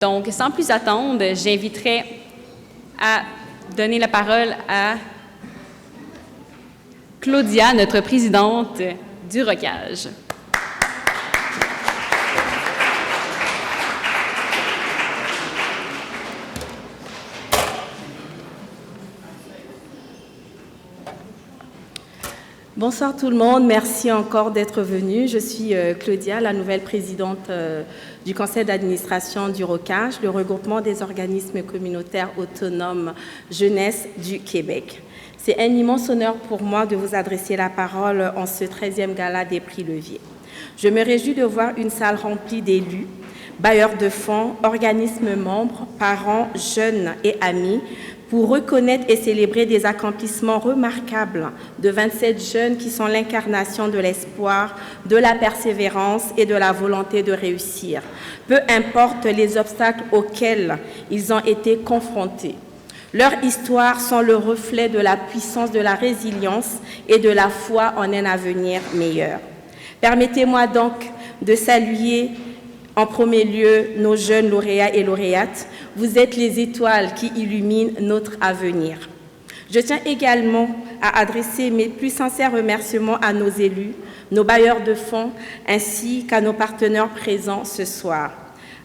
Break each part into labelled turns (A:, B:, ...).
A: Donc, sans plus attendre, j'inviterai à donner la parole à Claudia, notre présidente du Rocage.
B: Bonsoir tout le monde, merci encore d'être venu. Je suis Claudia, la nouvelle présidente du conseil d'administration du Rocage, le regroupement des organismes communautaires autonomes jeunesse du Québec. C'est un immense honneur pour moi de vous adresser la parole en ce 13e gala des prix Levier. Je me réjouis de voir une salle remplie d'élus, bailleurs de fonds, organismes membres, parents, jeunes et amis, pour reconnaître et célébrer des accomplissements remarquables de 27 jeunes qui sont l'incarnation de l'espoir, de la persévérance et de la volonté de réussir, peu importe les obstacles auxquels ils ont été confrontés. Leurs histoires sont le reflet de la puissance de la résilience et de la foi en un avenir meilleur. Permettez-moi donc de saluer en premier lieu nos jeunes lauréats et lauréates. Vous êtes les étoiles qui illuminent notre avenir. Je tiens également à adresser mes plus sincères remerciements à nos élus, nos bailleurs de fonds, ainsi qu'à nos partenaires présents ce soir.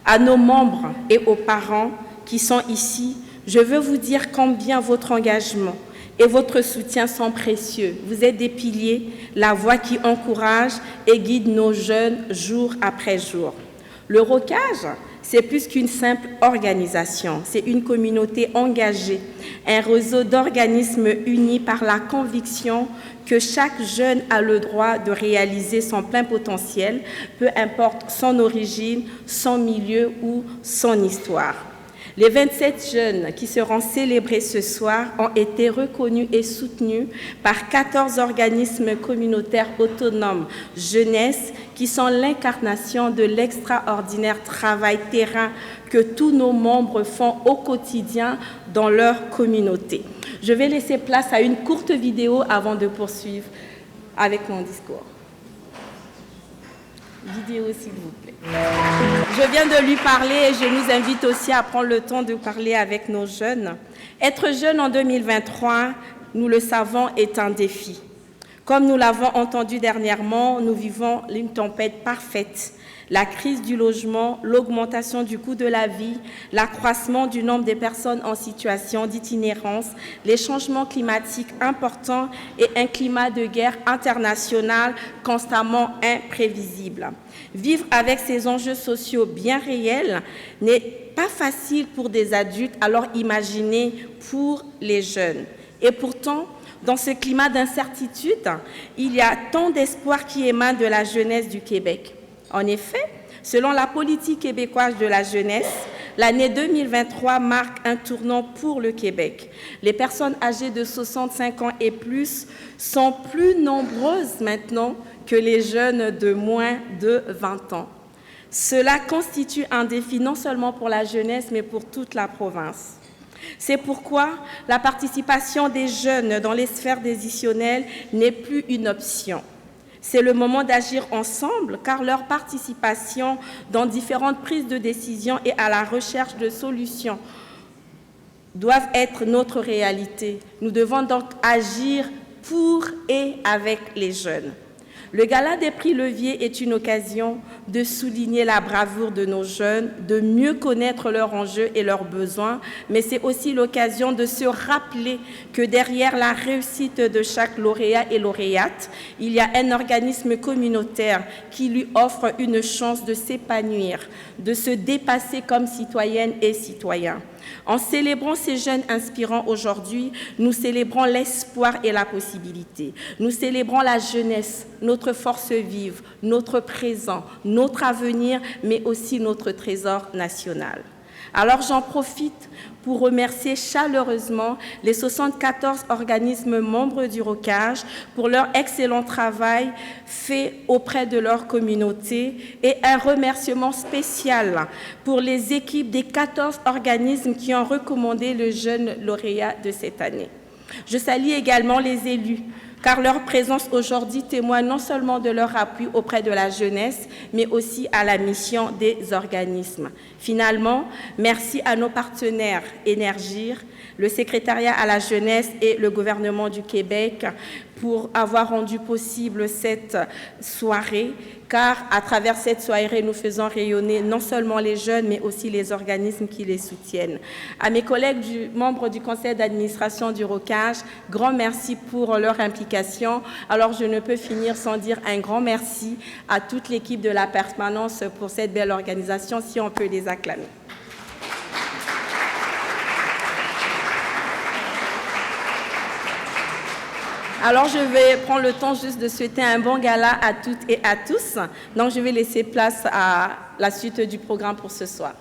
B: À nos membres et aux parents qui sont ici, je veux vous dire combien votre engagement et votre soutien sont précieux. Vous êtes des piliers, la voix qui encourage et guide nos jeunes jour après jour. Le Rocage, c'est plus qu'une simple organisation, c'est une communauté engagée, un réseau d'organismes unis par la conviction que chaque jeune a le droit de réaliser son plein potentiel, peu importe son origine, son milieu ou son histoire. Les 27 jeunes qui seront célébrés ce soir ont été reconnus et soutenus par 14 organismes communautaires autonomes jeunesse qui sont l'incarnation de l'extraordinaire travail terrain que tous nos membres font au quotidien dans leur communauté. Je vais laisser place à une courte vidéo avant de poursuivre avec mon discours. Vidéo, s'il vous plaît. Je viens de lui parler et je nous invite aussi à prendre le temps de parler avec nos jeunes. Être jeune en 2023, nous le savons, est un défi. Comme nous l'avons entendu dernièrement, nous vivons une tempête parfaite. La crise du logement, l'augmentation du coût de la vie, l'accroissement du nombre de personnes en situation d'itinérance, les changements climatiques importants et un climat de guerre internationale constamment imprévisible. Vivre avec ces enjeux sociaux bien réels n'est pas facile pour des adultes, alors imaginez pour les jeunes. Et pourtant, dans ce climat d'incertitude, il y a tant d'espoir qui émane de la jeunesse du Québec. En effet, selon la politique québécoise de la jeunesse, l'année 2023 marque un tournant pour le Québec. Les personnes âgées de 65 ans et plus sont plus nombreuses maintenant que les jeunes de moins de 20 ans. Cela constitue un défi non seulement pour la jeunesse, mais pour toute la province. C'est pourquoi la participation des jeunes dans les sphères décisionnelles n'est plus une option. C'est le moment d'agir ensemble, car leur participation dans différentes prises de décision et à la recherche de solutions doivent être notre réalité. Nous devons donc agir pour et avec les jeunes. Le Gala des prix Levier est une occasion de souligner la bravoure de nos jeunes, de mieux connaître leurs enjeux et leurs besoins, mais c'est aussi l'occasion de se rappeler que derrière la réussite de chaque lauréat et lauréate, il y a un organisme communautaire qui lui offre une chance de s'épanouir, de se dépasser comme citoyenne et citoyen. En célébrant ces jeunes inspirants aujourd'hui, nous célébrons l'espoir et la possibilité. Nous célébrons la jeunesse, notre force vive, notre présent, notre avenir, mais aussi notre trésor national. Alors j'en profite pour remercier chaleureusement les 74 organismes membres du Rocage pour leur excellent travail fait auprès de leur communauté et un remerciement spécial pour les équipes des 14 organismes qui ont recommandé le jeune lauréat de cette année. Je salue également les élus car leur présence aujourd'hui témoigne non seulement de leur appui auprès de la jeunesse, mais aussi à la mission des organismes. Finalement, merci à nos partenaires Énergir, le secrétariat à la jeunesse et le gouvernement du Québec pour avoir rendu possible cette soirée, car à travers cette soirée, nous faisons rayonner non seulement les jeunes, mais aussi les organismes qui les soutiennent. À mes collègues membres du conseil d'administration du Rocage, grand merci pour leur implication. Alors, je ne peux finir sans dire un grand merci à toute l'équipe de la permanence pour cette belle organisation, si on peut les acclamer. Alors, je vais prendre le temps juste de souhaiter un bon gala à toutes et à tous. Donc, je vais laisser place à la suite du programme pour ce soir.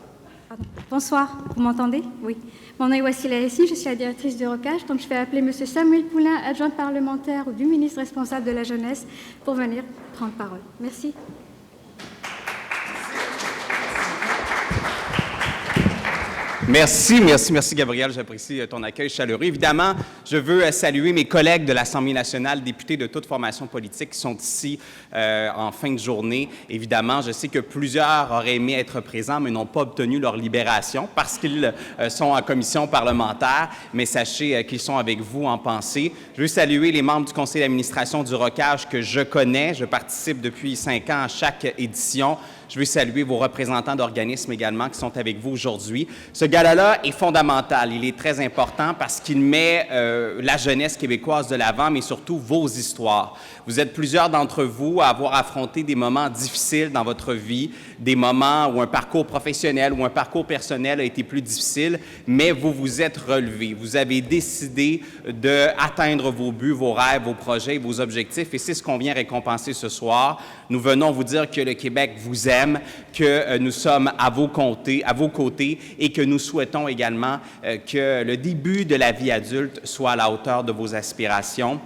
C: Bonsoir, vous m'entendez? Oui. Mon nom est Wassila Hessi, je suis la directrice du Rocage, donc je vais appeler M. Samuel Poulain, adjoint parlementaire du ministre responsable de la jeunesse, pour venir prendre parole. Merci.
D: Merci Gabriel, j'apprécie ton accueil chaleureux. Évidemment, je veux saluer mes collègues de l'Assemblée nationale, députés de toute formation politique qui sont ici en fin de journée. Évidemment, je sais que plusieurs auraient aimé être présents, mais n'ont pas obtenu leur libération parce qu'ils sont en commission parlementaire, mais sachez qu'ils sont avec vous en pensée. Je veux saluer les membres du conseil d'administration du Rocage que je connais. Je participe depuis 5 ans à chaque édition. Je veux saluer vos représentants d'organismes également qui sont avec vous aujourd'hui. Ce gala-là est fondamental. Il est très important parce qu'il met la jeunesse québécoise de l'avant, mais surtout vos histoires. Vous êtes plusieurs d'entre vous à avoir affronté des moments difficiles dans votre vie, des moments où un parcours professionnel ou un parcours personnel a été plus difficile, mais vous vous êtes relevés. Vous avez décidé d'atteindre vos buts, vos rêves, vos projets, vos objectifs, et c'est ce qu'on vient récompenser ce soir. Nous venons vous dire que le Québec vous aime, que nous sommes à vos côtés et que nous souhaitons également que le début de la vie adulte soit à la hauteur de vos aspirations.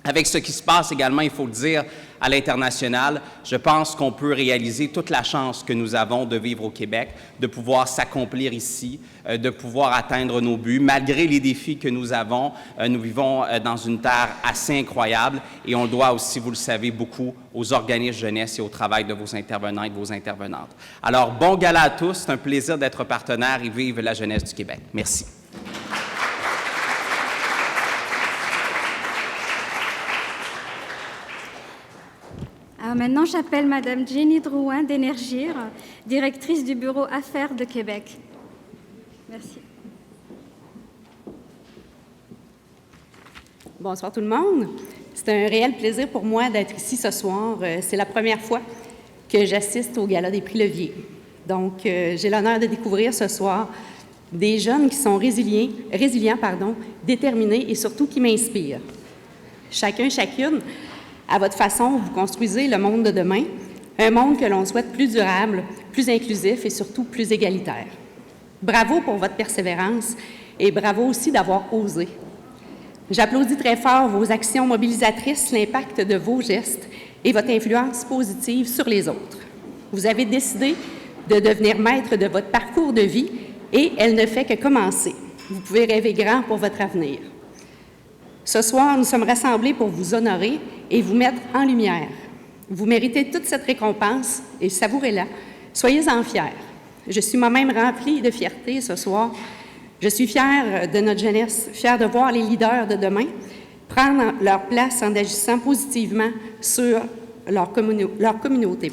D: Avec ce qui se passe également, il faut le dire, à l'international, je pense qu'on peut réaliser toute la chance que nous avons de vivre au Québec, de pouvoir s'accomplir ici, de pouvoir atteindre nos buts. Malgré les défis que nous avons, nous vivons dans une terre assez incroyable et on le doit aussi, vous le savez, beaucoup aux organismes jeunesse et au travail de vos intervenants et de vos intervenantes. Alors, bon gala à tous, c'est un plaisir d'être partenaire et vive la jeunesse du Québec. Merci.
C: Alors maintenant, j'appelle Mme Jenny Drouin d'Énergir, directrice du bureau Affaires de Québec. Merci.
A: Bonsoir tout le monde. C'est un réel plaisir pour moi d'être ici ce soir. C'est la première fois que j'assiste au Gala des prix Levier. Donc, j'ai l'honneur de découvrir ce soir des jeunes qui sont résilients, déterminés et surtout qui m'inspirent. Chacune, à votre façon, vous construisez le monde de demain, un monde que l'on souhaite plus durable, plus inclusif et surtout plus égalitaire. Bravo pour votre persévérance et bravo aussi d'avoir osé. J'applaudis très fort vos actions mobilisatrices, l'impact de vos gestes et votre influence positive sur les autres. Vous avez décidé de devenir maître de votre parcours de vie et elle ne fait que commencer. Vous pouvez rêver grand pour votre avenir. Ce soir, nous sommes rassemblés pour vous honorer et vous mettre en lumière. Vous méritez toute cette récompense et savourez-la. Soyez-en fiers. Je suis moi-même remplie de fierté ce soir. Je suis fière de notre jeunesse, fière de voir les leaders de demain prendre leur place en agissant positivement sur leur communauté.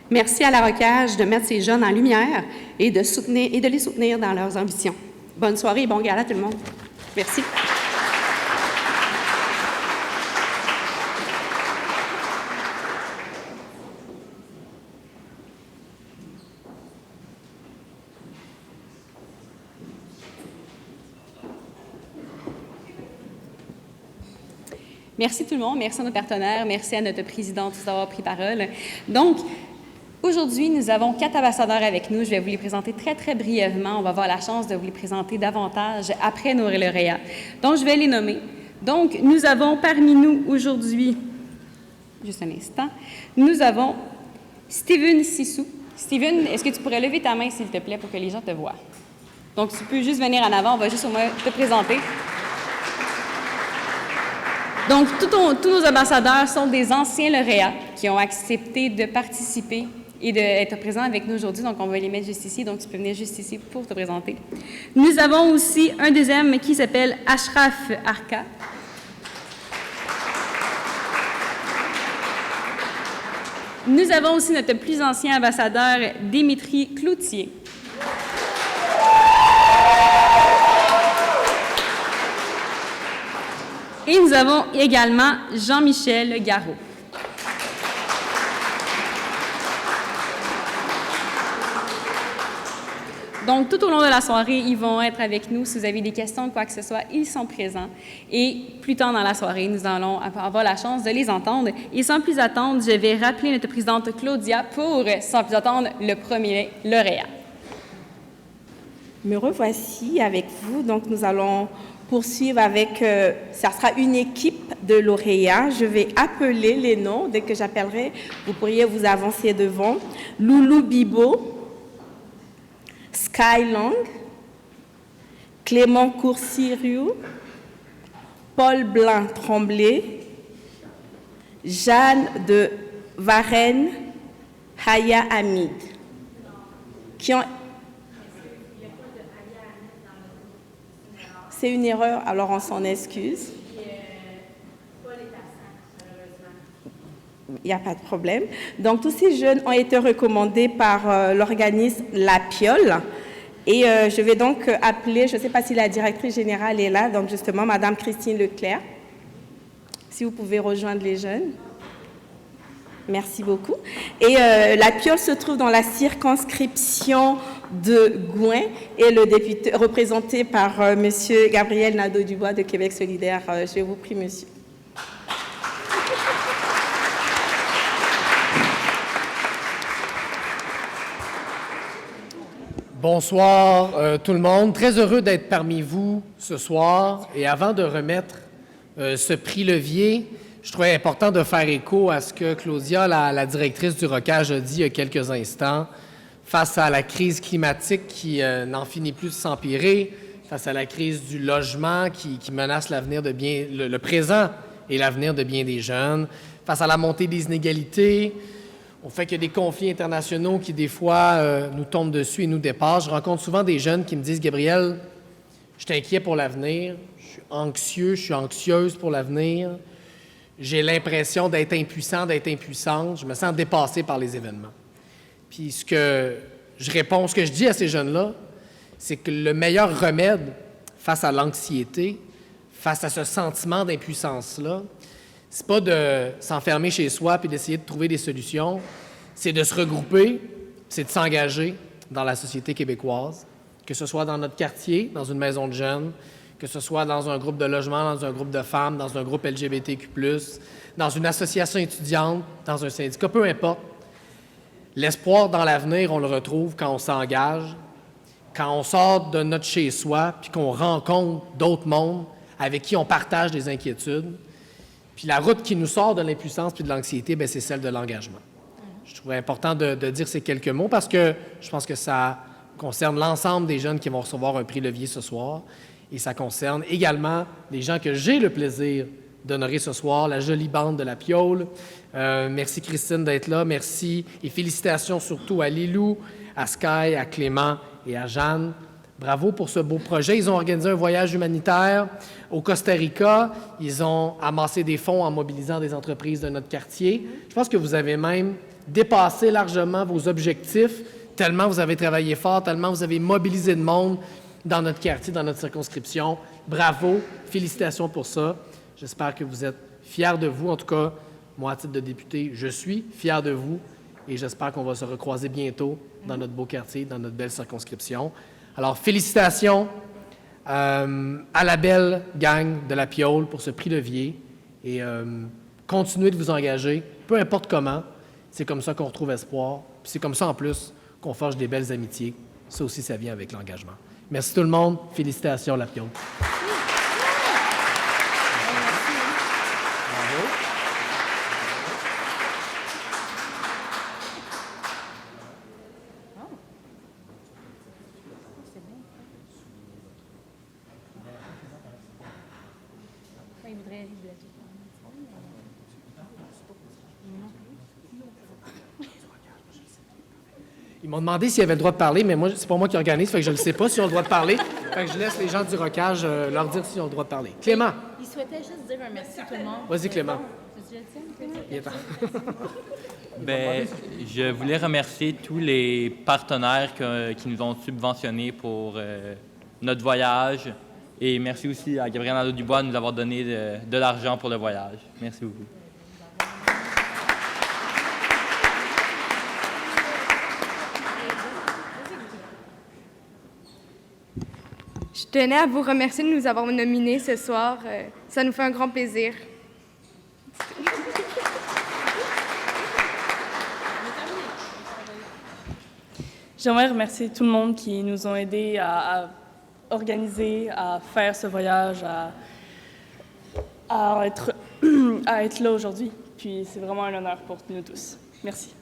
A: Merci à la Rocage de mettre ces jeunes en lumière et de les soutenir dans leurs ambitions. Bonne soirée et bon gala tout le monde. Merci. Merci tout le monde, merci à nos partenaires, merci à notre présidente d'avoir pris parole. Donc, aujourd'hui, nous avons 4 ambassadeurs avec nous. Je vais vous les présenter très, très brièvement. On va avoir la chance de vous les présenter davantage après nos lauréats. Donc, je vais les nommer. Donc, nous avons parmi nous aujourd'hui, juste un instant, nous avons Steven Sissou. Steven, est-ce que tu pourrais lever ta main, s'il te plaît, pour que les gens te voient? Donc, tu peux juste venir en avant, on va juste au moins te présenter.
E: Donc, tous nos ambassadeurs sont des anciens lauréats qui ont accepté de participer et d'être présents avec nous aujourd'hui. Donc, on va les mettre juste ici. Donc, tu peux venir juste ici pour te présenter. Nous avons aussi un deuxième qui s'appelle Ashraf Arka. Nous avons aussi notre plus ancien ambassadeur, Dimitri Cloutier. Et nous avons également Jean-Michel Garot. Donc, tout au long de la soirée, ils vont être avec nous. Si vous avez des questions, quoi que ce soit, ils sont présents. Et plus tard dans la soirée, nous allons avoir la chance de les entendre. Et sans plus attendre, je vais rappeler notre présidente Claudia pour, sans plus attendre, le premier lauréat.
B: Me revoici avec vous. Donc, nous allons poursuivre avec, ça sera une équipe de lauréats. Je vais appeler les noms. Dès que j'appellerai, vous pourriez vous avancer devant. Loulou Bibo, Sky Long, Clément Coursiriou, Paul Blanc-Tremblay, Jeanne de Varenne, Haya Hamid, qui ont... C'est une erreur, alors on s'en excuse. Il n'y a pas de problème. Donc, tous ces jeunes ont été recommandés par l'organisme La Piole. Et je vais donc appeler, je ne sais pas si la directrice générale est là, donc justement, Madame Christine Leclerc, si vous pouvez rejoindre les jeunes. Merci beaucoup. Et La Piole se trouve dans la circonscription de Gouin et le député représenté par Monsieur Gabriel Nadeau-Dubois de Québec solidaire. Je vous prie, monsieur.
F: Bonsoir tout le monde. Très heureux d'être parmi vous ce soir. Et avant de remettre ce prix Levier, je trouvais important de faire écho à ce que Claudia, la directrice du Rocage, a dit il y a quelques instants. Face à la crise climatique qui n'en finit plus de s'empirer, face à la crise du logement qui menace l'avenir de le présent et l'avenir de bien des jeunes, face à la montée des inégalités, au fait qu'il y a des conflits internationaux qui, des fois, nous tombent dessus et nous dépassent. Je rencontre souvent des jeunes qui me disent « Gabriel, je suis inquiet pour l'avenir, je suis anxieux, je suis anxieuse pour l'avenir, j'ai l'impression d'être impuissant, d'être impuissante, je me sens dépassé par les événements. » Puis ce que je dis à ces jeunes-là, c'est que le meilleur remède face à l'anxiété, face à ce sentiment d'impuissance-là, c'est pas de s'enfermer chez soi puis d'essayer de trouver des solutions, c'est de se regrouper, c'est de s'engager dans la société québécoise, que ce soit dans notre quartier, dans une maison de jeunes, que ce soit dans un groupe de logement, dans un groupe de femmes, dans un groupe LGBTQ+, dans une association étudiante, dans un syndicat, peu importe. L'espoir dans l'avenir, on le retrouve quand on s'engage, quand on sort de notre chez-soi puis qu'on rencontre d'autres mondes avec qui on partage des inquiétudes. Puis la route qui nous sort de l'impuissance puis de l'anxiété, bien, c'est celle de l'engagement. Je trouvais important de dire ces quelques mots parce que je pense que ça concerne l'ensemble des jeunes qui vont recevoir un prix Levier ce soir et ça concerne également les gens que j'ai le plaisir d'honorer ce soir, la jolie bande de La Piole. Merci Christine d'être là, merci et félicitations surtout à Lilou, à Sky, à Clément et à Jeanne. Bravo pour ce beau projet. Ils ont organisé un voyage humanitaire au Costa Rica. Ils ont amassé des fonds en mobilisant des entreprises de notre quartier. Je pense que vous avez même dépassé largement vos objectifs, tellement vous avez travaillé fort, tellement vous avez mobilisé de monde dans notre quartier, dans notre circonscription. Bravo, félicitations pour ça. J'espère que vous êtes fiers de vous. En tout cas, moi, à titre de député, je suis fier de vous et j'espère qu'on va se recroiser bientôt dans notre beau quartier, dans notre belle circonscription. Alors, félicitations à la belle gang de La Piole pour ce prix Levier et continuez de vous engager, peu importe comment. C'est comme ça qu'on retrouve espoir. Puis c'est comme ça, en plus, qu'on forge des belles amitiés. Ça aussi, ça vient avec l'engagement. Merci tout le monde. Félicitations, La Piole.
E: Il voudrait aller
F: Ils m'ont demandé s'ils avaient le droit de parler, mais moi, c'est pas moi qui organise, fait que je ne sais pas s'ils ont le droit de parler. Fait que je laisse les gens du Rocage leur dire s'ils ont le droit de parler. Clément.
G: Il souhaitait juste dire un merci à tout le monde.
F: Vas-y, Clément. Il est temps.
H: Bien, je voulais remercier tous les partenaires qui nous ont subventionnés pour notre voyage. Et merci aussi à Gabriel Nadeau-Dubois de nous avoir donné de l'argent pour le voyage. Merci beaucoup.
I: Je tenais à vous remercier de nous avoir nominés ce soir. Ça nous fait un grand plaisir.
J: J'aimerais remercier tout le monde qui nous ont aidés à organiser, à faire ce voyage, à être là aujourd'hui. Puis c'est vraiment un honneur pour nous tous. Merci.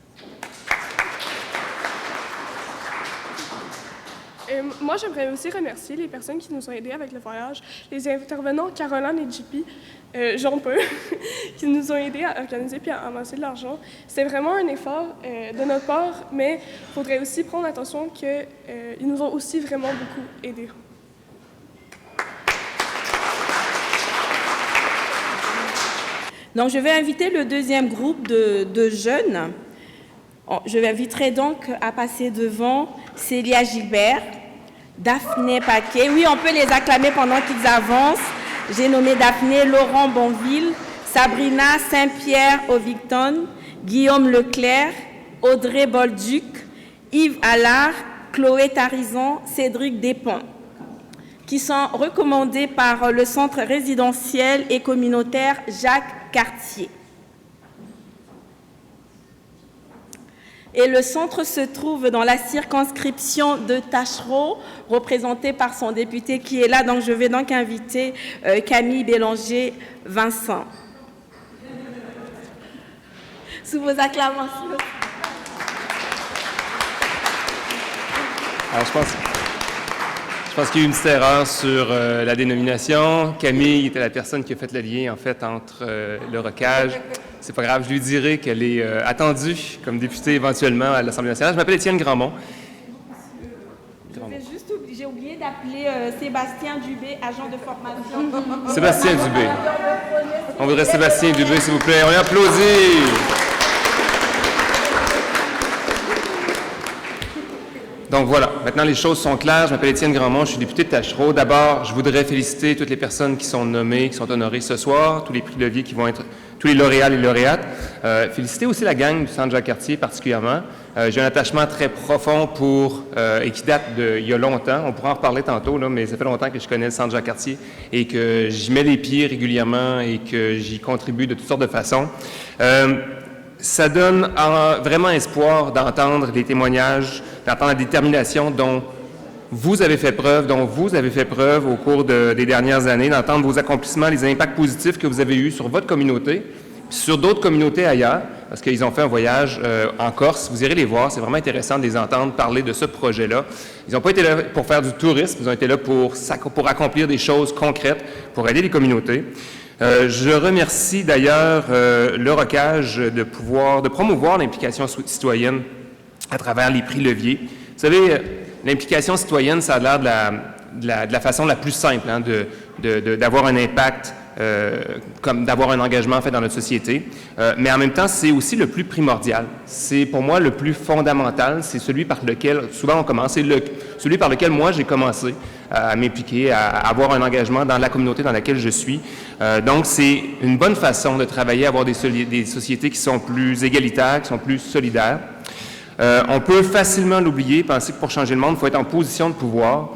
K: Moi, j'aimerais aussi remercier les personnes qui nous ont aidés avec le voyage, les intervenants Caroline et JP, Jean-Peu, qui nous ont aidés à organiser puis à amasser de l'argent. C'est vraiment un effort de notre part, mais il faudrait aussi prendre attention qu'ils nous ont aussi vraiment beaucoup aidés.
B: Donc, je vais inviter le deuxième groupe de jeunes. Je inviterai donc à passer devant Célia Gilbert, Daphné Paquet. Oui, on peut les acclamer pendant qu'ils avancent. J'ai nommé Daphné, Laurent Bonville, Sabrina Saint-Pierre-Ovington, Guillaume Leclerc, Audrey Bolduc, Yves Allard, Chloé Tarizon, Cédric Despons, qui sont recommandés par le Centre résidentiel et communautaire Jacques Cartier. Et le centre se trouve dans la circonscription de Taschereau, représentée par son député qui est là. Donc, je vais donc inviter Camille Bélanger-Vincent. Sous vos acclamations.
L: Alors, je pense qu'il y a eu une petite erreur sur la dénomination. Camille était la personne qui a fait le lien, en fait, entre le Rocage. C'est pas grave, je lui dirai qu'elle est attendue comme députée éventuellement à l'Assemblée nationale. Je m'appelle Étienne Grandmont.
B: J'ai oublié d'appeler Sébastien Dubé, agent de formation.
L: Sébastien Dubé. On voudrait Sébastien Dubé, s'il vous plaît. On l'applaudit. Donc voilà, maintenant les choses sont claires. Je m'appelle Étienne Grandmont, je suis député de Taschereau. D'abord, je voudrais féliciter toutes les personnes qui sont nommées, qui sont honorées ce soir, tous les prix leviers qui vont être, tous les lauréats et lauréates. Féliciter aussi la gang du Centre Jacques-Cartier particulièrement. J'ai un attachement très profond et qui date d'il y a longtemps. On pourra en reparler tantôt, là, mais ça fait longtemps que je connais le Centre Jacques-Cartier et que j'y mets les pieds régulièrement et que j'y contribue de toutes sortes de façons. Ça donne vraiment espoir d'entendre les témoignages, d'entendre la détermination dont vous avez fait preuve au cours des dernières années, d'entendre vos accomplissements, les impacts positifs que vous avez eus sur votre communauté, puis sur d'autres communautés ailleurs, parce qu'ils ont fait un voyage en Corse. Vous irez les voir, c'est vraiment intéressant de les entendre parler de ce projet-là. Ils n'ont pas été là pour faire du tourisme, ils ont été là pour accomplir des choses concrètes, pour aider les communautés. Je remercie d'ailleurs le Rocage de promouvoir l'implication citoyenne à travers les prix leviers. Vous savez, l'implication citoyenne, ça a l'air de la façon la plus simple hein, d'avoir un impact, comme d'avoir un engagement en fait dans notre société. Mais en même temps, c'est aussi le plus primordial. C'est pour moi le plus fondamental. C'est celui par lequel, souvent on commence, c'est celui par lequel moi j'ai commencé à m'impliquer, à avoir un engagement dans la communauté dans laquelle je suis. Donc, c'est une bonne façon de travailler, avoir des sociétés qui sont plus égalitaires, qui sont plus solidaires. On peut facilement l'oublier, penser que pour changer le monde, il faut être en position de pouvoir.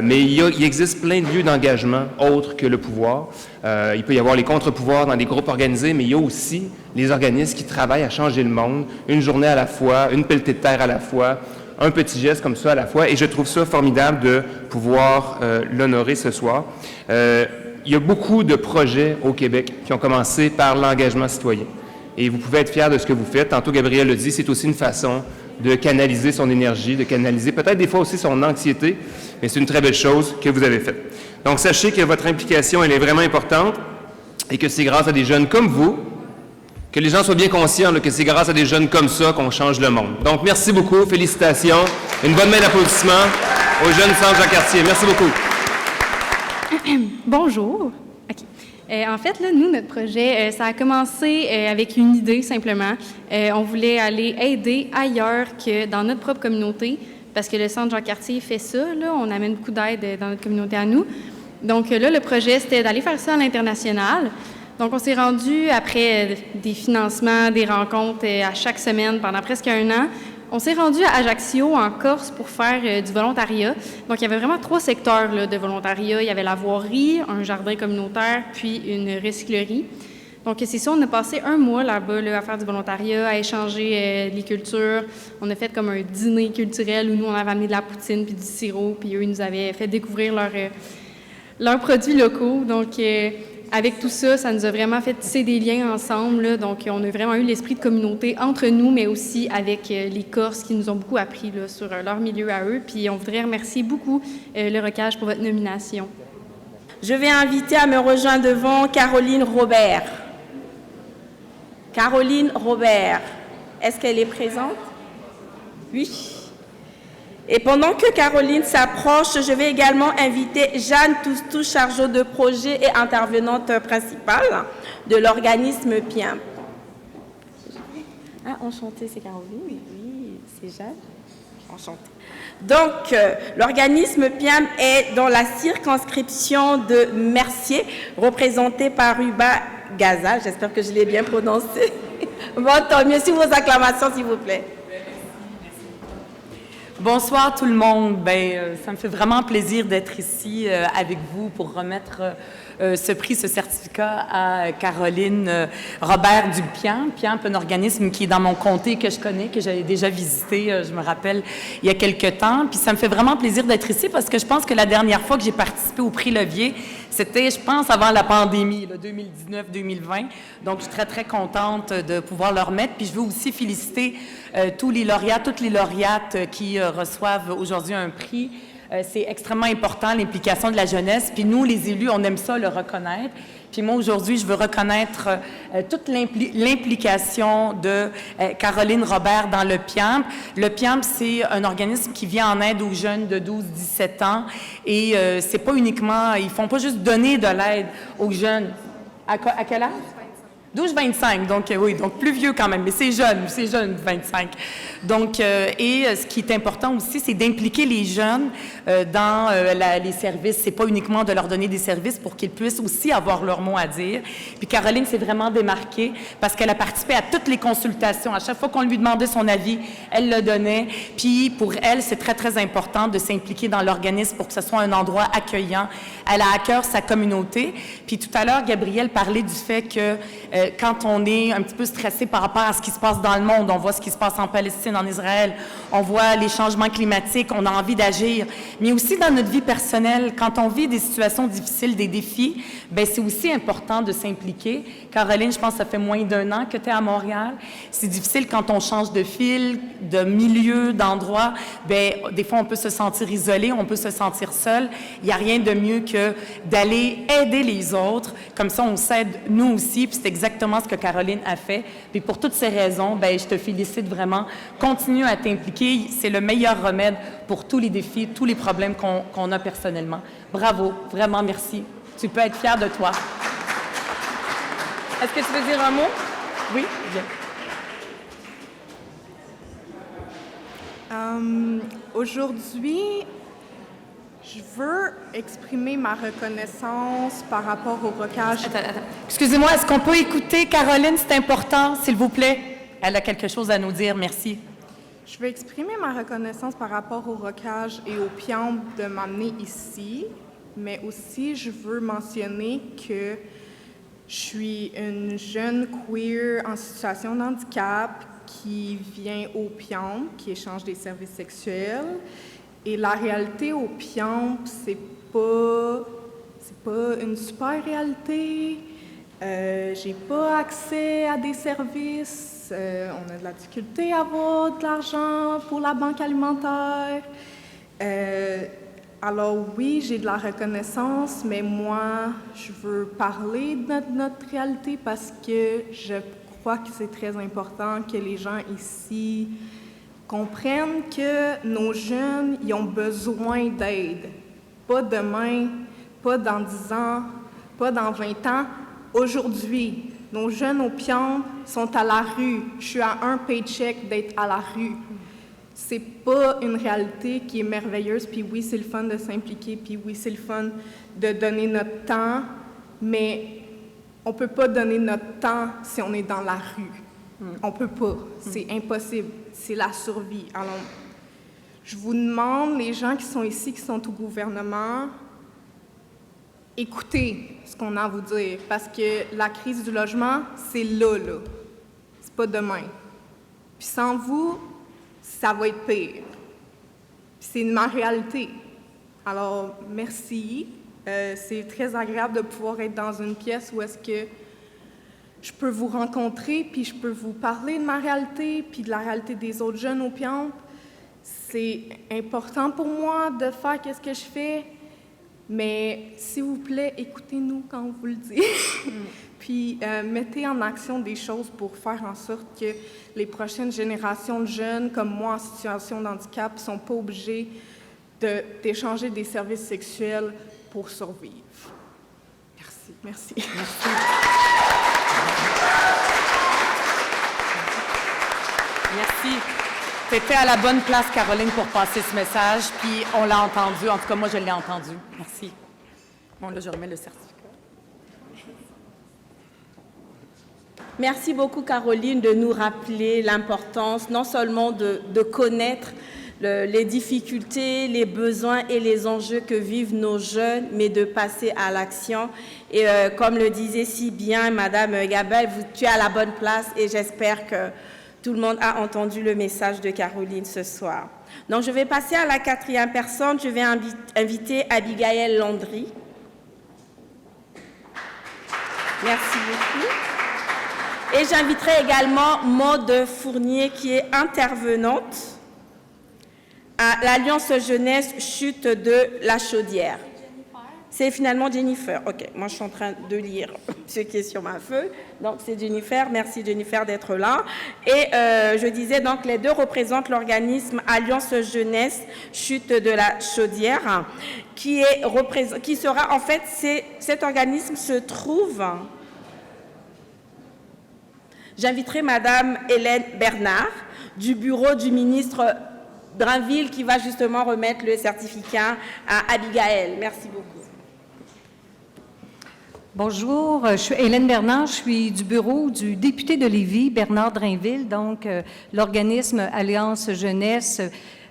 L: Mais il existe plein de lieux d'engagement autres que le pouvoir. Il peut y avoir les contre-pouvoirs dans des groupes organisés, mais il y a aussi les organismes qui travaillent à changer le monde, une journée à la fois, une pelletée de terre à la fois, un petit geste comme ça à la fois, et je trouve ça formidable de pouvoir l'honorer ce soir. Il y a beaucoup de projets au Québec qui ont commencé par l'engagement citoyen. Et vous pouvez être fiers de ce que vous faites. Tantôt, Gabriel le dit, c'est aussi une façon de canaliser son énergie, de canaliser peut-être des fois aussi son anxiété, mais c'est une très belle chose que vous avez faite. Donc, sachez que votre implication, elle est vraiment importante et que c'est grâce à des jeunes comme vous Que les gens soient bien conscients là, que c'est grâce à des jeunes comme ça qu'on change le monde. Donc, merci beaucoup, félicitations. Une bonne main d'applaudissements aux jeunes Saint-Jacques-Cartier. Merci beaucoup.
M: Bonjour. OK. En fait, là, nous, notre projet, ça a commencé avec une idée, simplement. On voulait aller aider ailleurs que dans notre propre communauté, parce que le Centre Jacques-Cartier fait ça, là, on amène beaucoup d'aide dans notre communauté à nous. Donc là, le projet, c'était d'aller faire ça à l'international. Donc, on s'est rendu, après des financements, des rencontres à chaque semaine pendant presque 1 an, on s'est rendu à Ajaccio, en Corse, pour faire du volontariat. Donc, il y avait vraiment 3 secteurs là, de volontariat. Il y avait la voirie, un jardin communautaire, puis une recyclerie. Donc, c'est ça, on a passé 1 mois là-bas là, à faire du volontariat, à échanger les cultures. On a fait comme un dîner culturel où nous, on avait amené de la poutine puis du sirop, puis eux, ils nous avaient fait découvrir leurs produits locaux. Donc, avec tout ça, ça nous a vraiment fait tisser des liens ensemble. Là. Donc, on a vraiment eu l'esprit de communauté entre nous, mais aussi avec les Corses qui nous ont beaucoup appris là, sur leur milieu à eux. Puis, on voudrait remercier beaucoup le Rocage pour votre nomination.
B: Je vais inviter à me rejoindre devant Caroline Robert. Caroline Robert, est-ce qu'elle est présente? Oui. Et pendant que Caroline s'approche, je vais également inviter Jeanne Toustou, chargée de projet et intervenante principale de l'organisme PIAMP. Ah, enchantée, c'est Caroline? Oui, c'est Jeanne. Enchantée. Donc, l'organisme PIAMP est dans la circonscription de Mercier, représenté par Ruba Gaza. J'espère que je l'ai bien prononcé. Bon, tant mieux, si vos acclamations, s'il vous plaît.
N: Bonsoir tout le monde. Ça me fait vraiment plaisir d'être ici avec vous pour remettre ce prix, ce certificat à Caroline Robert du PIAMP. PIAMP, un organisme qui est dans mon comté, que je connais, que j'avais déjà visité, je me rappelle, il y a quelque temps. Puis ça me fait vraiment plaisir d'être ici parce que je pense que la dernière fois que j'ai participé au prix Levier, c'était, je pense, avant la pandémie, 2019-2020. Donc, je suis très, très contente de pouvoir le remettre. Puis je veux aussi féliciter tous les lauréats, toutes les lauréates qui reçoivent aujourd'hui un prix. C'est extrêmement important, l'implication de la jeunesse. Puis nous, les élus, on aime ça, le reconnaître. Puis moi, aujourd'hui, je veux reconnaître toute l'implication de Caroline Robert dans le PIAMP. Le PIAMP, c'est un organisme qui vient en aide aux jeunes de 12-17 ans. Et c'est pas uniquement, ils font pas juste donner de l'aide aux jeunes. À quel âge? 12-25, donc oui, donc plus vieux quand même, mais c'est jeune, 25. Donc, et ce qui est important aussi, c'est d'impliquer les jeunes dans les services. C'est pas uniquement de leur donner des services pour qu'ils puissent aussi avoir leur mot à dire. Puis Caroline s'est vraiment démarquée parce qu'elle a participé à toutes les consultations. À chaque fois qu'on lui demandait son avis, elle le donnait. Puis pour elle, c'est très, très important de s'impliquer dans l'organisme pour que ce soit un endroit accueillant. Elle a à cœur sa communauté. Puis tout à l'heure, Gabrielle parlait du fait que quand on est un petit peu stressé par rapport à ce qui se passe dans le monde, on voit ce qui se passe en Palestine, en Israël, on voit les changements climatiques, on a envie d'agir, mais aussi dans notre vie personnelle, quand on vit des situations difficiles, des défis, bien, c'est aussi important de s'impliquer. Caroline, je pense que ça fait moins d'1 an que tu es à Montréal. C'est difficile quand on change de fil, de milieu, d'endroit. Bien, des fois, on peut se sentir isolé, on peut se sentir seul. Il n'y a rien de mieux que d'aller aider les autres. Comme ça, on s'aide nous aussi, puis c'est exactement ce que Caroline a fait. Puis pour toutes ces raisons, bien, je te félicite vraiment. Continue à t'impliquer. C'est le meilleur remède pour tous les défis, tous les problèmes qu'on a personnellement. Bravo, vraiment merci. Tu peux être fier de toi.
B: Est-ce que tu veux dire un mot?
N: Oui, bien.
O: Aujourd'hui, je veux exprimer ma reconnaissance par rapport au Rocage.
N: Attends. Excusez-moi, est-ce qu'on peut écouter Caroline? C'est important, s'il vous plaît. Elle a quelque chose à nous dire. Merci.
O: Je veux exprimer ma reconnaissance par rapport au Rocage et au PIAMP de m'amener ici, mais aussi je veux mentionner que je suis une jeune queer en situation de handicap qui vient au PIAMP, qui échange des services sexuels. Et la réalité au PIAMP, c'est pas une super réalité. J'ai pas accès à des services. On a de la difficulté à avoir de l'argent pour la banque alimentaire. Alors oui, j'ai de la reconnaissance, mais moi, je veux parler de notre réalité parce que je crois que c'est très important que les gens ici comprennent que nos jeunes, ils ont besoin d'aide. Pas demain, pas dans 10 ans, pas dans 20 ans. Aujourd'hui, nos jeunes au Piombo sont à la rue. Je suis à un paycheck d'être à la rue. C'est pas une réalité qui est merveilleuse, puis oui, c'est le fun de s'impliquer, puis oui, c'est le fun de donner notre temps, mais on peut pas donner notre temps si on est dans la rue. On peut pas. C'est impossible. C'est la survie. Alors, je vous demande, les gens qui sont ici, qui sont au gouvernement, écoutez ce qu'on a à vous dire, parce que la crise du logement, c'est là. C'est pas demain. Puis sans vous, ça va être pire. Puis c'est ma réalité. Alors, merci. C'est très agréable de pouvoir être dans une pièce où est-ce que je peux vous rencontrer, puis je peux vous parler de ma réalité, puis de la réalité des autres jeunes au Piombo. C'est important pour moi de faire ce que je fais, mais s'il vous plaît, écoutez-nous quand on vous le dit. Puis mettez en action des choses pour faire en sorte que les prochaines générations de jeunes, comme moi en situation de handicap, ne sont pas obligés d'échanger des services sexuels pour survivre. Merci.
N: Merci. Tu étais à la bonne place, Caroline, pour passer ce message, puis on l'a entendu. En tout cas, moi, je l'ai entendu. Merci. Bon, là, je remets le certificat.
B: Merci beaucoup, Caroline, de nous rappeler l'importance non seulement de connaître les difficultés, les besoins et les enjeux que vivent nos jeunes, mais de passer à l'action. Et comme le disait si bien Madame Gabel, tu es à la bonne place et j'espère que tout le monde a entendu le message de Caroline ce soir. Donc, je vais passer à la 4e personne. Je vais inviter Abigail Landry. Merci beaucoup. Et j'inviterai également Maude Fournier, qui est intervenante à l'Alliance Jeunesse Chute de la Chaudière. C'est finalement Jennifer. OK, moi je suis en train de lire ce qui est sur ma feuille. Donc c'est Jennifer. Merci Jennifer d'être là. Et je disais donc les deux représentent l'organisme Alliance Jeunesse Chute de la Chaudière, qui sera en fait, cet organisme se trouve. J'inviterai Madame Hélène Bernard du bureau du ministre Drainville qui va justement remettre le certificat à Abigail. Merci beaucoup.
P: Bonjour, je suis Hélène Bernard, je suis du bureau du député de Lévis, Bernard Drainville, donc l'organisme Alliance Jeunesse,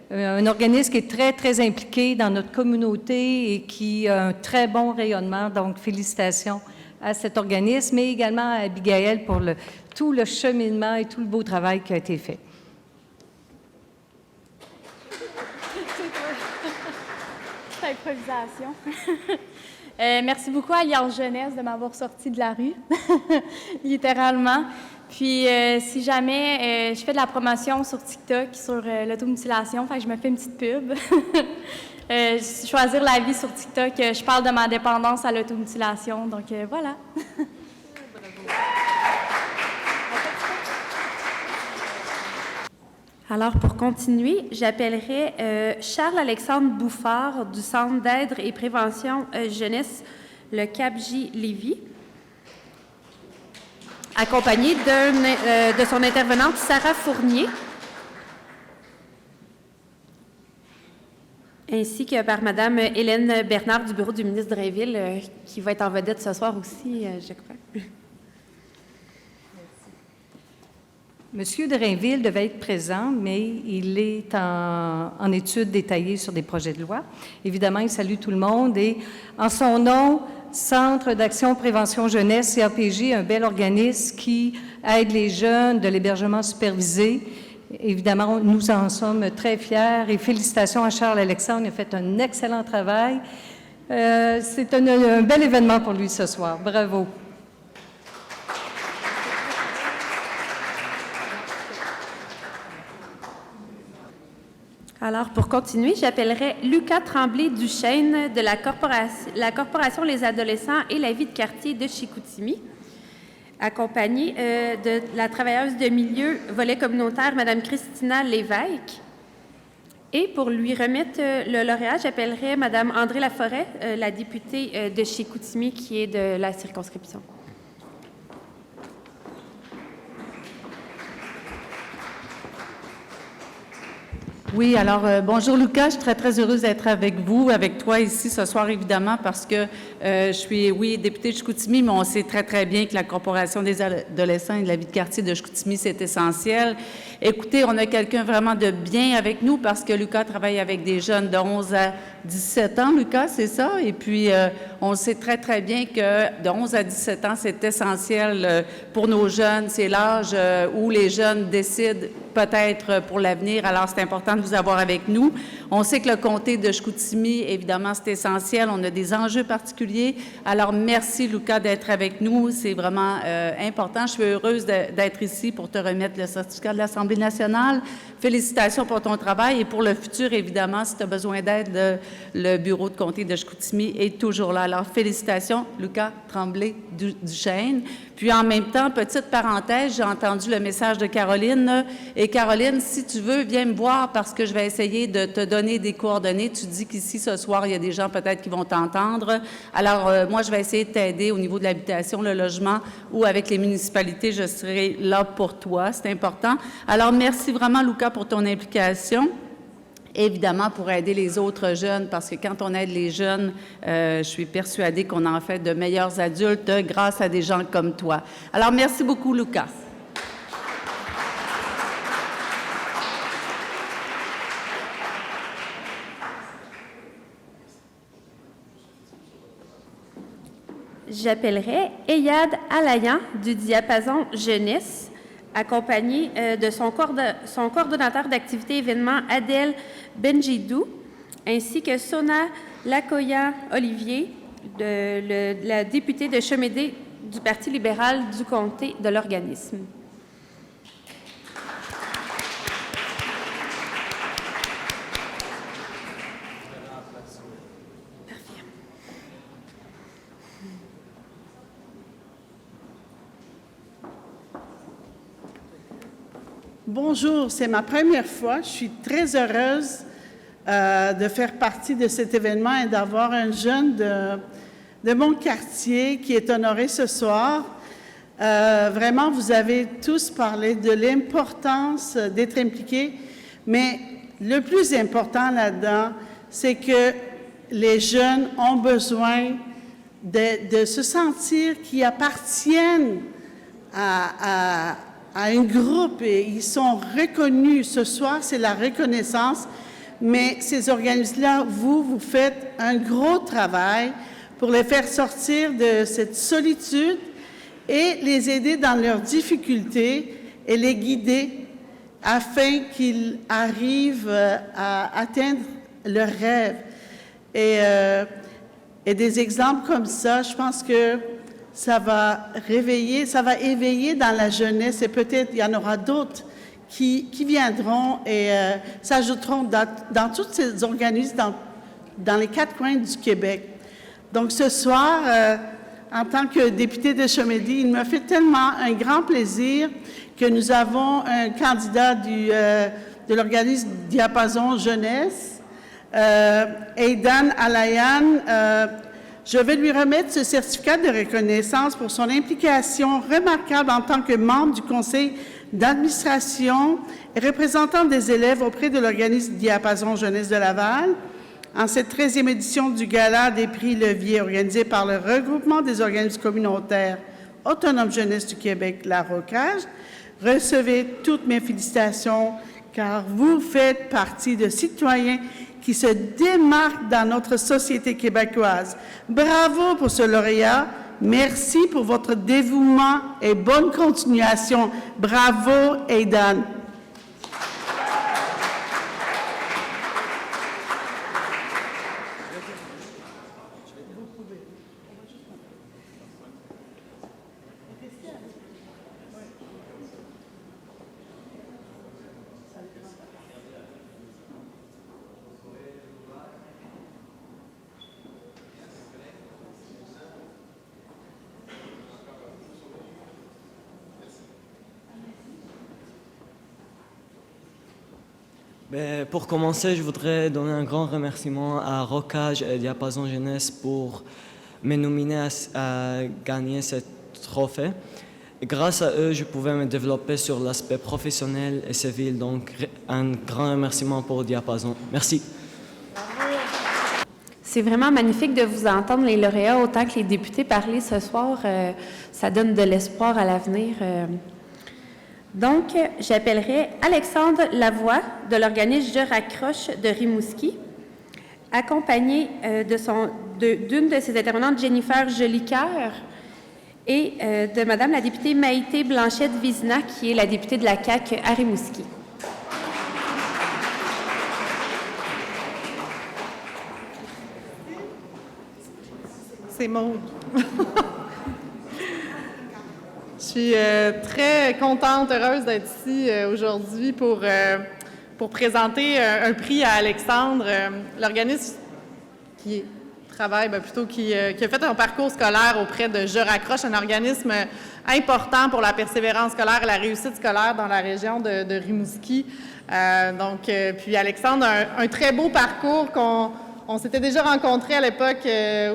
P: un organisme qui est très, très impliqué dans notre communauté et qui a un très bon rayonnement, donc félicitations à cet organisme, mais également à Abigail pour tout le cheminement et tout le beau travail qui a été fait.
Q: C'est improvisation. Merci beaucoup à Alliance Jeunesse de m'avoir sorti de la rue, littéralement. Puis, si jamais je fais de la promotion sur TikTok sur l'automutilation, fait que je me fais une petite pub. Choisir la vie sur TikTok, je parle de ma dépendance à l'automutilation, donc voilà.
R: Alors, pour continuer, j'appellerai Charles-Alexandre Bouffard du Centre d'aide et prévention jeunesse, le CAPJ Lévis, accompagné de son intervenante Sarah Fournier, ainsi que par Mme Hélène Bernard du bureau du ministre Drainville, qui va être en vedette ce soir aussi, je crois.
P: Monsieur Drainville devait être présent, mais il est en étude détaillée sur des projets de loi. Évidemment, il salue tout le monde et en son nom, Centre d'action prévention jeunesse, CAPJ, un bel organisme qui aide les jeunes de l'hébergement supervisé. Évidemment, nous en sommes très fiers et félicitations à Charles-Alexandre, il a fait un excellent travail. C'est un bel événement pour lui ce soir. Bravo.
R: Alors, pour continuer, j'appellerai Lucas Tremblay-Duchesne de la Corporation Les Adolescents et la vie de quartier de Chicoutimi, accompagnée de la travailleuse de milieu volet communautaire, Mme Christina Lévesque. Et pour lui remettre le lauréat, j'appellerai Mme André Laforêt, la députée de Chicoutimi, qui est de la circonscription.
S: Oui, alors bonjour Lucas, je suis très heureuse d'être avec vous, avec toi ici ce soir évidemment parce que je suis, oui, députée de Chicoutimi, mais on sait très bien que la Corporation des adolescents et de la vie de quartier de Chicoutimi, c'est essentiel. Écoutez, on a quelqu'un vraiment de bien avec nous parce que Lucas travaille avec des jeunes de 11 à 17 ans, Lucas, c'est ça? Et puis, on sait très bien que de 11 à 17 ans, c'est essentiel pour nos jeunes. C'est l'âge où les jeunes décident peut-être pour l'avenir. Alors, c'est important de vous avoir avec nous. On sait que le comté de Chicoutimi, évidemment, c'est essentiel. On a des enjeux particuliers. Alors, merci, Lucas, d'être avec nous. C'est vraiment important. Je suis heureuse d'être ici pour te remettre le certificat de l'Assemblée nationale. Félicitations pour ton travail et pour le futur, évidemment, si tu as besoin d'aide, le bureau de comté de Chicoutimi est toujours là. Alors, félicitations, Lucas Tremblay-Duchesne. Puis, en même temps, petite parenthèse, j'ai entendu le message de Caroline. Et Caroline, si tu veux, viens me voir parce que je vais essayer de te donner des coordonnées. Tu dis qu'ici, ce soir, il y a des gens peut-être qui vont t'entendre. Alors, moi, je vais essayer de t'aider au niveau de l'habitation, le logement ou avec les municipalités. Je serai là pour toi. C'est important. Alors, merci vraiment, Lucas, pour ton implication. Évidemment, pour aider les autres jeunes, parce que quand on aide les jeunes, je suis persuadée qu'on en fait de meilleurs adultes grâce à des gens comme toi. Alors, merci beaucoup, Lucas.
R: J'appellerai Eyad Alayan du diapason jeunesse, accompagné de son coordonnateur d'activité événements, Adèle Benjidou, ainsi que Sona Lakoya-Olivier, la députée de Chemédé du Parti libéral du comté de l'organisme.
T: Bonjour, c'est ma première fois. Je suis très heureuse de faire partie de cet événement et d'avoir un jeune de mon quartier qui est honoré ce soir. Vraiment, vous avez tous parlé de l'importance d'être impliqués, mais le plus important là-dedans, c'est que les jeunes ont besoin de se sentir qu'ils appartiennent à un groupe et ils sont reconnus. Ce soir, c'est la reconnaissance, mais ces organismes-là, vous faites un gros travail pour les faire sortir de cette solitude et les aider dans leurs difficultés et les guider afin qu'ils arrivent à atteindre leurs rêves. Et des exemples comme ça, je pense que ça va éveiller dans la jeunesse et peut-être il y en aura d'autres qui viendront et s'ajouteront dans tous ces organismes dans les 4 coins du Québec. Donc ce soir, en tant que députée de Chemédé, il me fait tellement un grand plaisir que nous avons un candidat de l'organisme Diapason Jeunesse, Eyad Alayan. Je vais lui remettre ce certificat de reconnaissance pour son implication remarquable en tant que membre du conseil d'administration et représentant des élèves auprès de l'organisme Diapason Jeunesse de Laval. En cette 13e édition du Gala des prix Levier organisé par le regroupement des organismes communautaires autonomes jeunesse du Québec, la ROCAJ, recevez toutes mes félicitations car vous faites partie de citoyens qui se démarquent dans notre société québécoise. Bravo pour ce lauréat. Merci pour votre dévouement et bonne continuation. Bravo, Eyad.
U: Ben, pour commencer, je voudrais donner un grand remerciement à Rocage et Diapason Jeunesse pour me nominer à gagner ce trophée. Grâce à eux, je pouvais me développer sur l'aspect professionnel et civil. Donc, un grand remerciement pour Diapason. Merci.
R: C'est vraiment magnifique de vous entendre, les lauréats, autant que les députés parler ce soir. Ça donne de l'espoir à l'avenir. Donc, j'appellerai Alexandre Lavoie de l'organisme Je raccroche de Rimouski, accompagné d'une de ses intervenantes, Jennifer Jolicoeur, et de Madame la députée Maïté Blanchette-Vizina, qui est la députée de la CAQ à Rimouski.
V: C'est Maude. Je suis très contente, heureuse d'être ici aujourd'hui pour présenter un prix à Alexandre, l'organisme qui travaille, qui a fait un parcours scolaire auprès de Je raccroche, un organisme important pour la persévérance scolaire et la réussite scolaire dans la région de Rimouski. Puis Alexandre a un très beau parcours on s'était déjà rencontrés à l'époque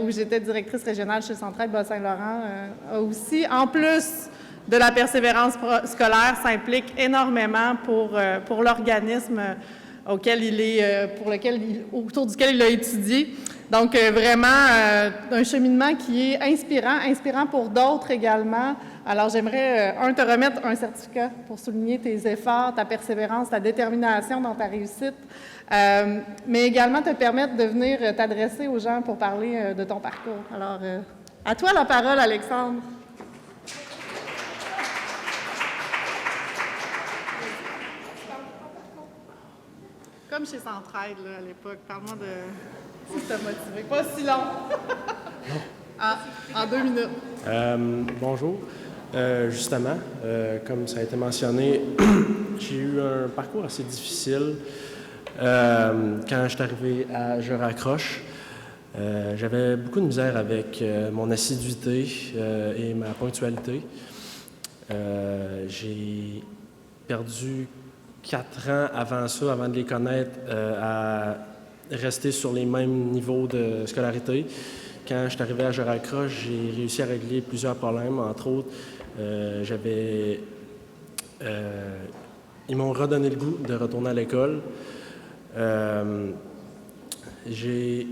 V: où j'étais directrice régionale chez Centraide Bas-Saint-Laurent aussi. En plus de la persévérance scolaire, s'implique énormément pour l'organisme autour duquel il a étudié. Donc, vraiment, un cheminement qui est inspirant pour d'autres également. Alors, j'aimerais, te remettre un certificat pour souligner tes efforts, ta persévérance, ta détermination dans ta réussite, mais également te permettre de venir t'adresser aux gens pour parler de ton parcours. Alors, à toi la parole, Alexandre. Comme chez Centraide, là, à l'époque. Parle-moi de... Si t'as motivé. Pas si long. En 2 minutes.
W: Bonjour. Justement, comme ça a été mentionné, j'ai eu un parcours assez difficile quand je suis arrivé à Je raccroche. J'avais beaucoup de misère avec mon assiduité et ma ponctualité. J'ai perdu 4 ans avant ça, avant de les connaître, à rester sur les mêmes niveaux de scolarité. Quand je suis arrivé à Je raccroche, j'ai réussi à régler plusieurs problèmes. Entre autres, ils m'ont redonné le goût de retourner à l'école. J'ai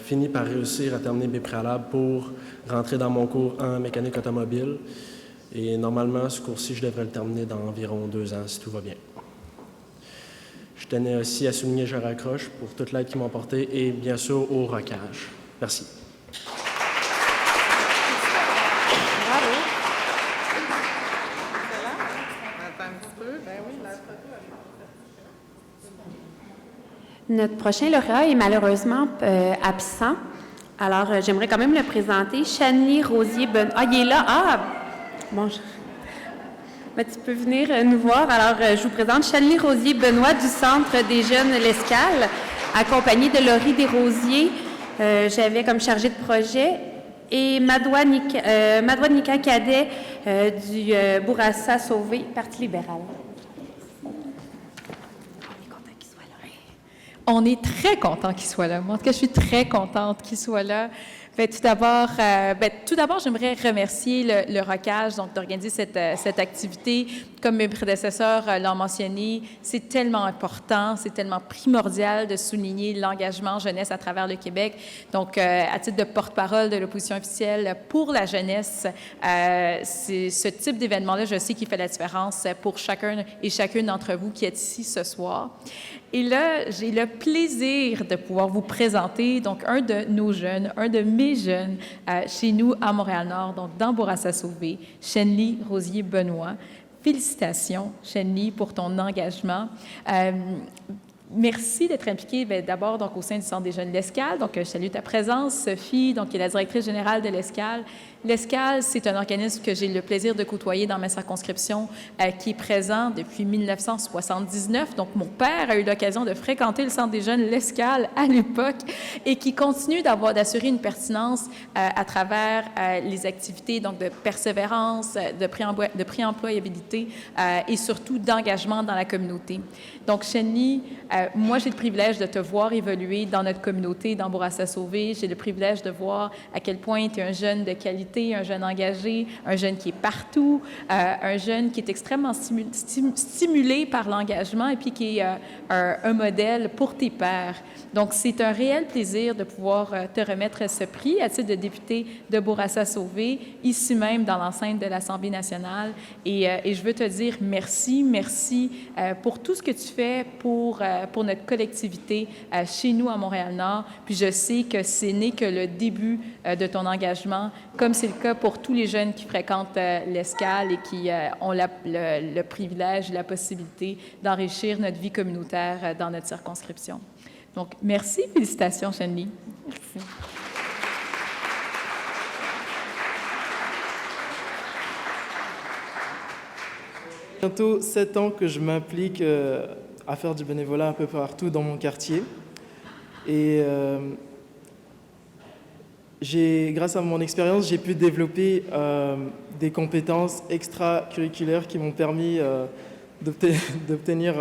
W: fini par réussir à terminer mes préalables pour rentrer dans mon cours en mécanique automobile. Et normalement, ce cours-ci, je devrais le terminer dans environ 2 ans, si tout va bien. Je tenais aussi à souligner Je raccroche pour toute l'aide qu'ils m'ont apportée et bien sûr au Rocage. Merci.
V: Bravo.
R: Notre prochain lauréat est malheureusement absent. Alors, j'aimerais quand même le présenter. Chanely Rosier-Benoît. Ah, il est là. Ah! Bon, ben, tu peux venir nous voir. Alors, je vous présente Chanely Rosier-Benoît du Centre des jeunes L'Escale, accompagnée de Laurie Desrosiers. J'avais comme chargée de projet. Et Madoua Nika Cadet du Bourassa Sauvé, Parti libéral.
X: On est très content qu'il soit là. Moi, en tout cas, je suis très contente qu'il soit là. Tout d'abord, j'aimerais remercier le Rocage d'organiser cette activité. Comme mes prédécesseurs l'ont mentionné, c'est tellement important, c'est tellement primordial de souligner l'engagement jeunesse à travers le Québec. Donc, à titre de porte-parole de l'opposition officielle pour la jeunesse, c'est ce type d'événement-là, je sais qu'il fait la différence pour chacun et chacune d'entre vous qui êtes ici ce soir. Et là, j'ai le plaisir de pouvoir vous présenter donc un de nos jeunes, un de mes jeunes chez nous à Montréal-Nord, donc dans Bourassa-Sauvé, Chanely Rosier-Benoît. Félicitations, Chanely, pour ton engagement. Merci d'être impliqué d'abord donc au sein du Centre des jeunes L'Escale. Donc, je salue ta présence, Sophie, donc, qui est la directrice générale de L'Escale. L'Escale, c'est un organisme que j'ai le plaisir de côtoyer dans ma circonscription, qui est présent depuis 1979. Donc, mon père a eu l'occasion de fréquenter le Centre des jeunes L'Escale à l'époque et qui continue d'assurer une pertinence à travers les activités donc, de persévérance, de pré-employabilité et surtout d'engagement dans la communauté. Donc, Chenny, moi, j'ai le privilège de te voir évoluer dans notre communauté, dans Bourassa-Sauvé. J'ai le privilège de voir à quel point tu es un jeune de qualité, un jeune engagé, un jeune qui est partout, un jeune qui est extrêmement stimulé par l'engagement et puis qui est un modèle pour tes pairs. Donc, c'est un réel plaisir de pouvoir te remettre ce prix à titre de député de Bourassa-Sauvé, ici même dans l'enceinte de l'Assemblée nationale. Et je veux te dire merci pour tout ce que tu fais pour notre collectivité chez nous à Montréal-Nord. Puis je sais que ce n'est que le début de ton engagement, comme c'est le cas pour tous les jeunes qui fréquentent l'Escale et qui ont le privilège et la possibilité d'enrichir notre vie communautaire dans notre circonscription. Donc, merci, félicitations, Chenny. Merci.
A: Bientôt 7 ans que je m'implique à faire du bénévolat un peu partout dans mon quartier. Et grâce à mon expérience, j'ai pu développer des compétences extracurriculaires qui m'ont permis d'obtenir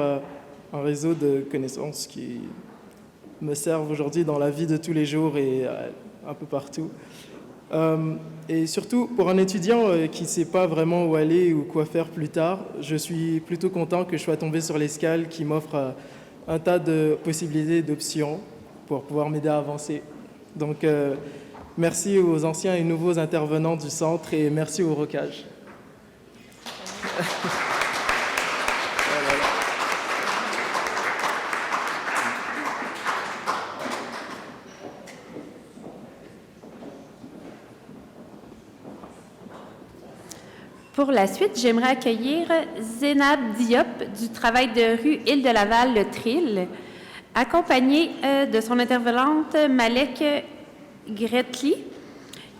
A: un réseau de connaissances qui me servent aujourd'hui dans la vie de tous les jours et un peu partout. Et surtout, pour un étudiant qui ne sait pas vraiment où aller ou quoi faire plus tard, je suis plutôt content que je sois tombé sur l'Escale qui m'offre un tas de possibilités, d'options pour pouvoir m'aider à avancer. Donc, merci aux anciens et nouveaux intervenants du centre et merci au Rocage.
R: Pour la suite, j'aimerais accueillir Zénab Diop du travail de rue Île-de-Laval, le Trill, accompagnée de son intervenante Malek Gretli.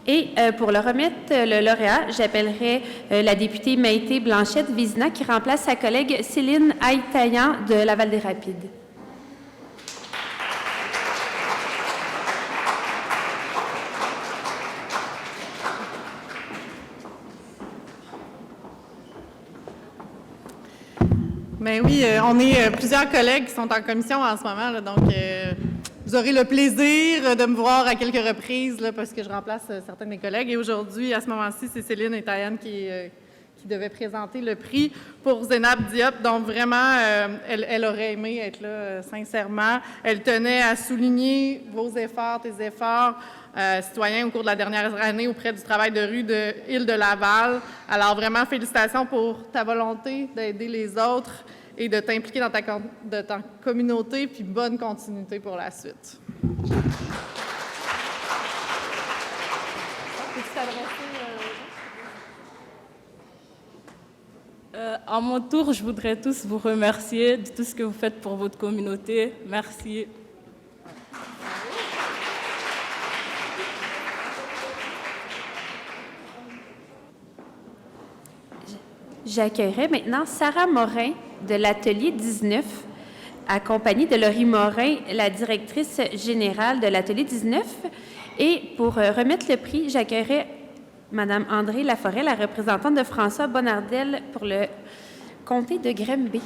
R: Et pour le remettre le lauréat, j'appellerai la députée Maïté Blanchette-Vizina qui remplace sa collègue Céline Aïtayan de Laval-des-Rapides.
V: Bien oui, on est plusieurs collègues qui sont en commission en ce moment, là, donc vous aurez le plaisir de me voir à quelques reprises là, parce que je remplace certains de mes collègues. Et aujourd'hui, à ce moment-ci, c'est Céline et Tayan qui devait présenter le prix pour Zénab Diop. Donc vraiment, elle aurait aimé être là, sincèrement. Elle tenait à souligner vos efforts, tes efforts citoyens au cours de la dernière année auprès du travail de rue de Île-de-Laval. Alors vraiment, félicitations pour ta volonté d'aider les autres et de t'impliquer dans ta communauté, puis bonne continuité pour la suite.
J: À mon tour, je voudrais tous vous remercier de tout ce que vous faites pour votre communauté. Merci.
R: J'accueillerai maintenant Sarah Morin de l'Atelier 19, accompagnée de Laurie Morin, la directrice générale de l'Atelier 19. Et pour remettre le prix, j'accueillerai Mme André Laforêt, la représentante de François Bonnardel pour le comté de Granby.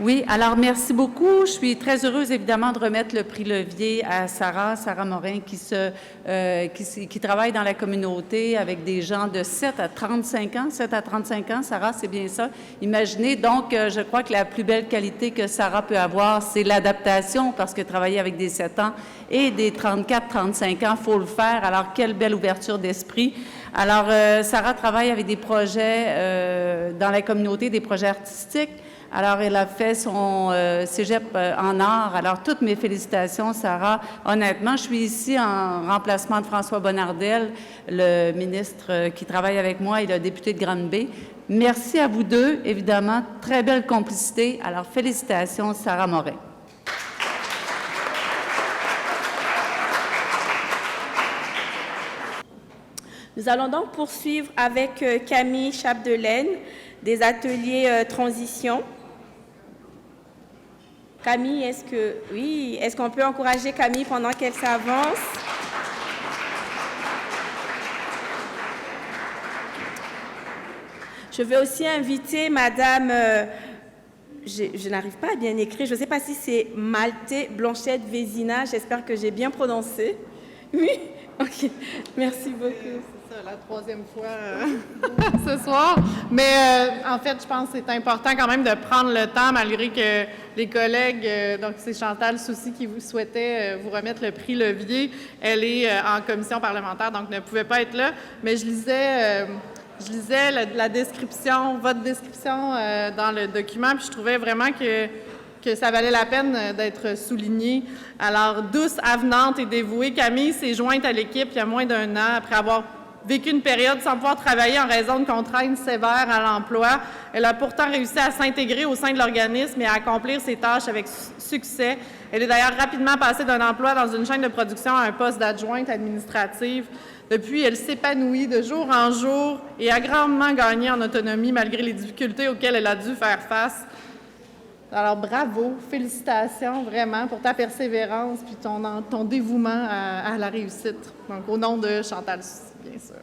S: Oui, alors merci beaucoup. Je suis très heureuse, évidemment, de remettre le prix Levier à Sarah Morin, qui travaille dans la communauté avec des gens de 7 à 35 ans. 7 à 35 ans, Sarah, c'est bien ça. Imaginez, donc, je crois que la plus belle qualité que Sarah peut avoir, c'est l'adaptation, parce que travailler avec des 7 ans et des 34-35 ans, il faut le faire. Alors, quelle belle ouverture d'esprit. Alors, Sarah travaille avec des projets dans la communauté, des projets artistiques, Alors, elle a fait son cégep en art. Alors, toutes mes félicitations, Sarah. Honnêtement, je suis ici en remplacement de François Bonnardel, le ministre qui travaille avec moi et le député de Grande-Bay. Merci à vous deux, évidemment. Très belle complicité. Alors, félicitations, Sarah Morin.
B: Nous allons donc poursuivre avec Camille Chapdelaine des ateliers Transition. Camille, est-ce qu'on peut encourager Camille pendant qu'elle s'avance? Je vais aussi inviter Madame, je n'arrive pas à bien écrire, je ne sais pas si c'est Malte Blanchette Vézina, j'espère que j'ai bien prononcé. Oui? Ok, merci beaucoup.
V: C'est ça, la troisième fois ce soir. Mais en fait, je pense que c'est important quand même de prendre le temps, malgré que les collègues, donc c'est Chantal Soucy qui vous souhaitait vous remettre le prix Levier. Elle est en commission parlementaire, donc ne pouvait pas être là. Mais je lisais la description, votre description dans le document, puis je trouvais vraiment que ça valait la peine d'être souligné. Alors, douce, avenante et dévouée, Camille s'est jointe à l'équipe il y a moins d'1 an après avoir vécu une période sans pouvoir travailler en raison de contraintes sévères à l'emploi. Elle a pourtant réussi à s'intégrer au sein de l'organisme et à accomplir ses tâches avec succès. Elle est d'ailleurs rapidement passée d'un emploi dans une chaîne de production à un poste d'adjointe administrative. Depuis, elle s'épanouit de jour en jour et a grandement gagné en autonomie malgré les difficultés auxquelles elle a dû faire face. Alors, bravo, félicitations vraiment pour ta persévérance puis ton dévouement à la réussite. Donc, au nom de Chantal Soucy, bien sûr.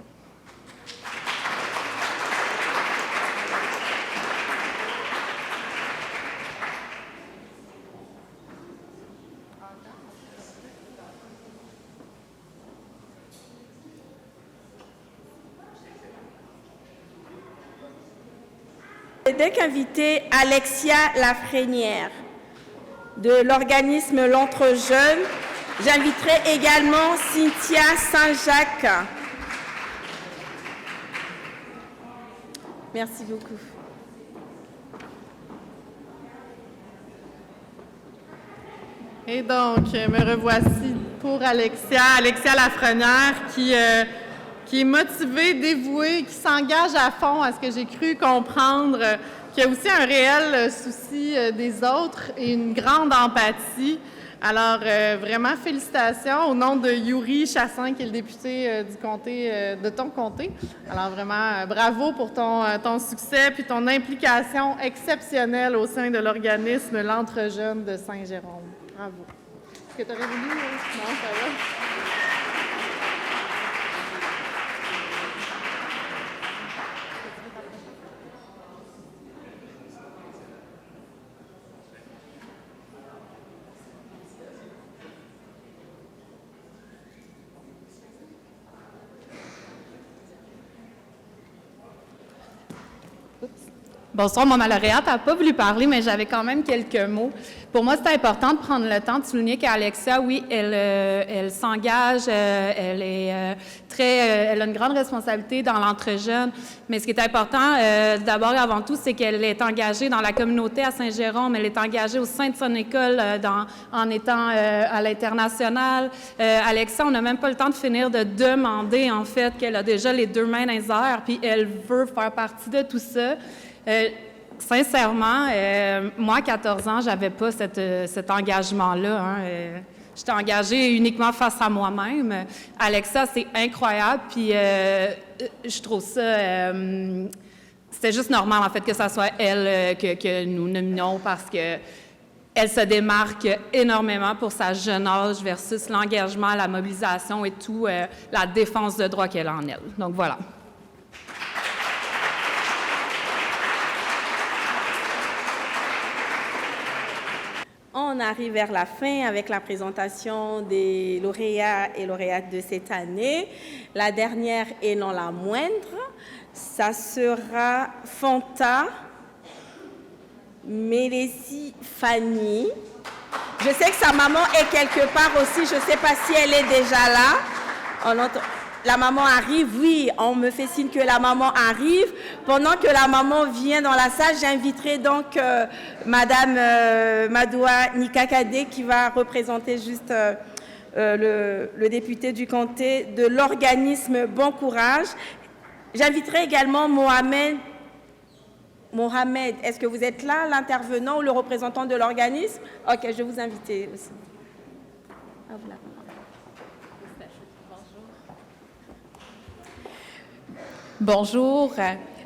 B: Dès qu'inviter Alexia Lafrenière de l'organisme L'Entre-Jeunes, j'inviterai également Cynthia Saint-Jacques. Merci beaucoup.
V: Et donc, me revoici pour Alexia Lafrenière qui est motivée, dévouée, qui s'engage à fond à ce que j'ai cru comprendre, qui a aussi un réel souci des autres et une grande empathie. Alors, vraiment, félicitations au nom de Yuri Chassin, qui est le député du comté, de ton comté. Alors, vraiment, bravo pour ton succès puis ton implication exceptionnelle au sein de l'organisme L'Entre-Jeunes de Saint-Jérôme. Bravo. Est-ce que tu aurais voulu? Non, ça va.
X: Bonsoir, ma lauréate n'a pas voulu parler, mais j'avais quand même quelques mots. Pour moi, c'est important de prendre le temps de souligner qu'Alexia, oui, elle s'engage, elle a une grande responsabilité dans l'Entre-Jeunes, mais ce qui est important, d'abord et avant tout, c'est qu'elle est engagée dans la communauté à Saint-Jérôme, elle est engagée au sein de son école en étant à l'international. Alexia, on n'a même pas le temps de finir de demander, en fait, qu'elle a déjà les 2 mains dans les airs, puis elle veut faire partie de tout ça. Sincèrement, moi, à 14 ans, j'avais pas cet engagement-là. Hein. J'étais engagée uniquement face à moi-même. Alexa, c'est incroyable, puis je trouve ça... c'était juste normal, en fait, que ce soit elle que nous nominions parce que elle se démarque énormément pour sa jeune âge versus l'engagement, la mobilisation et tout, la défense de droits qu'elle a en elle. Donc, voilà.
B: On arrive vers la fin avec la présentation des lauréats et lauréates de cette année. La dernière et non la moindre, ça sera Fanta Mélessi Fanny. Je sais que sa maman est quelque part aussi, je ne sais pas si elle est déjà là. La maman arrive, oui, on me fait signe que la maman arrive. Pendant que la maman vient dans la salle, j'inviterai donc Madame Madoua Nikakade qui va représenter juste le député du comté de l'organisme Bon Courage. J'inviterai également Mohamed, est-ce que vous êtes là, l'intervenant ou le représentant de l'organisme? Ok, je vais vous inviter aussi. Ah, voilà.
X: Bonjour.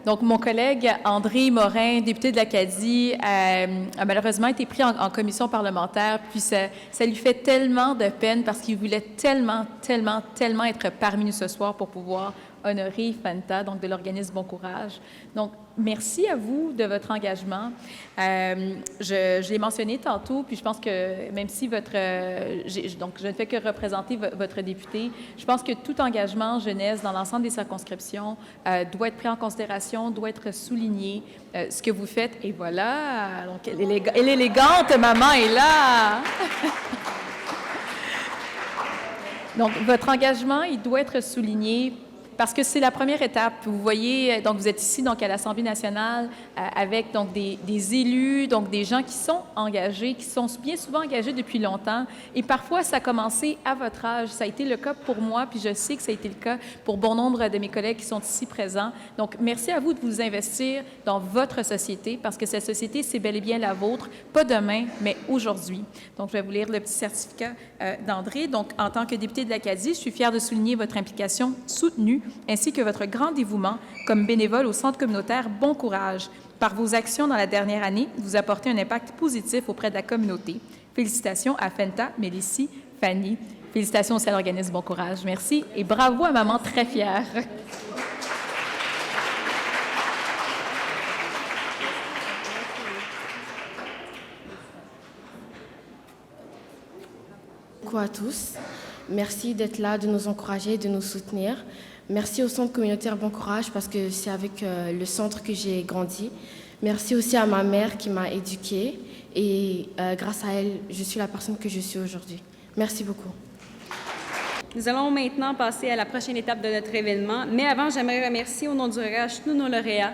X: Donc, mon collègue André Morin, député de l'Acadie, a malheureusement été pris en commission parlementaire, puis ça lui fait tellement de peine parce qu'il voulait tellement être parmi nous ce soir pour pouvoir honorer Fanta, donc de l'organisme Bon Courage. Donc, merci à vous de votre engagement. Je l'ai mentionné tantôt, puis je pense que même si donc je ne fais que représenter votre député, je pense que tout engagement jeunesse dans l'ensemble des circonscriptions doit être pris en considération, doit être souligné. Ce que vous faites, et voilà, donc l'élégante maman est là. Donc, votre engagement, il doit être souligné parce que c'est la première étape. Vous voyez, donc vous êtes ici donc à l'Assemblée nationale avec donc des élus, donc des gens qui sont engagés, qui sont bien souvent engagés depuis longtemps. Et parfois, ça a commencé à votre âge. Ça a été le cas pour moi, puis je sais que ça a été le cas pour bon nombre de mes collègues qui sont ici présents. Donc, merci à vous de vous investir dans votre société, parce que cette société, c'est bel et bien la vôtre, pas demain, mais aujourd'hui. Donc, je vais vous lire le petit certificat d'André. Donc, en tant que député de l'Acadie, je suis fière de souligner votre implication soutenue ainsi que votre grand dévouement comme bénévole au Centre communautaire Bon Courage. Par vos actions dans la dernière année, vous apportez un impact positif auprès de la communauté. Félicitations à Fenta, Mélissie, Fanny. Félicitations aussi à l'organisme Bon Courage. Merci et bravo à maman, très fière.
C: Coucou à tous. Merci d'être là, de nous encourager, de nous soutenir. Merci au Centre communautaire Bon Courage parce que c'est avec le centre que j'ai grandi. Merci aussi à ma mère qui m'a éduquée et grâce à elle, je suis la personne que je suis aujourd'hui. Merci beaucoup.
D: Nous allons maintenant passer à la prochaine étape de notre événement. Mais avant, j'aimerais remercier au nom du REH tous nos lauréats,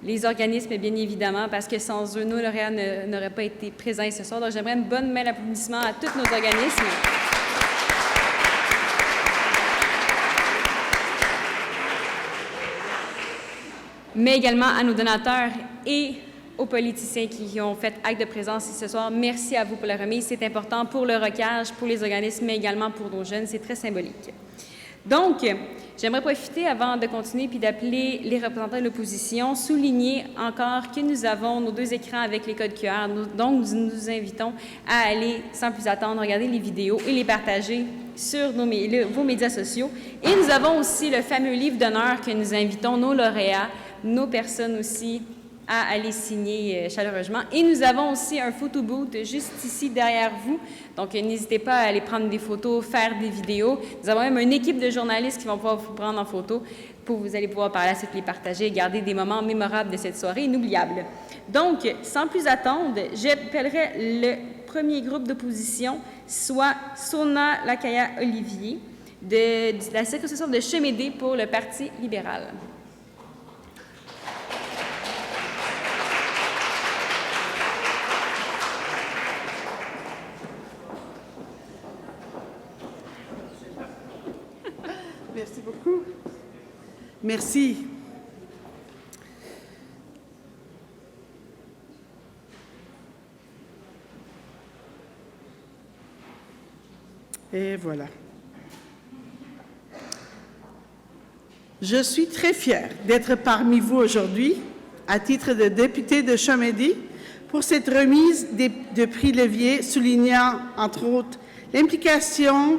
D: les organismes bien évidemment, parce que sans eux, nos lauréats n'auraient pas été présents ce soir. Donc j'aimerais une bonne main d'applaudissement à tous nos organismes. Mais également à nos donateurs et aux politiciens qui ont fait acte de présence ici ce soir. Merci à vous pour la remise. C'est important pour le ROCAGE, pour les organismes, mais également pour nos jeunes. C'est très symbolique. Donc, j'aimerais profiter avant de continuer puis d'appeler les représentants de l'opposition, souligner encore que nous avons nos 2 écrans avec les codes QR. Donc, nous nous invitons à aller, sans plus attendre, regarder les vidéos et les partager sur vos médias sociaux. Et nous avons aussi le fameux livre d'honneur que nous invitons nos lauréats, nos personnes aussi, à aller signer chaleureusement. Et nous avons aussi un photo booth juste ici derrière vous. Donc, n'hésitez pas à aller prendre des photos, faire des vidéos. Nous avons même une équipe de journalistes qui vont pouvoir vous prendre en photo pour vous allez pouvoir par la suite les partager et garder des moments mémorables de cette soirée inoubliable. Donc, sans plus attendre, j'appellerai le premier groupe d'opposition, soit Sona Lakaya-Olivier de la circonscription de Chemédé pour le Parti libéral.
T: Merci beaucoup. Merci. Et voilà. Je suis très fière d'être parmi vous aujourd'hui, à titre de député de Chemédé, pour cette remise de prix Levier, soulignant, entre autres, l'implication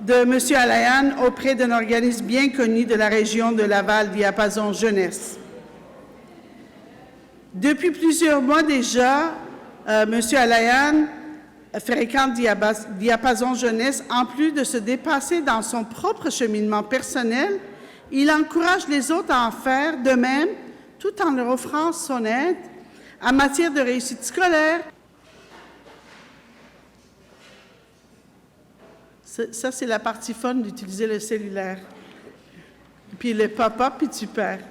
T: de M. Alayan auprès d'un organisme bien connu de la région de Laval, Diapason Jeunesse. Depuis plusieurs mois déjà, M. Alayan fréquente Diapason Jeunesse. En plus de se dépasser dans son propre cheminement personnel, il encourage les autres à en faire de même, tout en leur offrant son aide en matière de réussite scolaire. Ça, c'est la partie fun d'utiliser le cellulaire. Puis le pop-up, puis tu perds.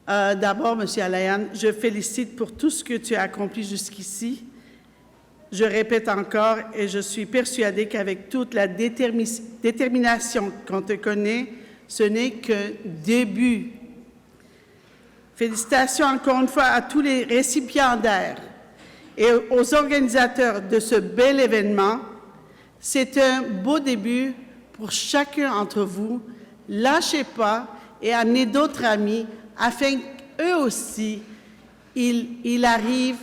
T: D'abord, M. Alayan, je félicite pour tout ce que tu as accompli jusqu'ici. Je répète encore, et je suis persuadée qu'avec toute la détermination qu'on te connaît, ce n'est qu'un début. Félicitations encore une fois à tous les récipiendaires et aux organisateurs de ce bel événement. C'est un beau début pour chacun d'entre vous. Lâchez pas et amenez d'autres amis afin qu'eux aussi, ils arrivent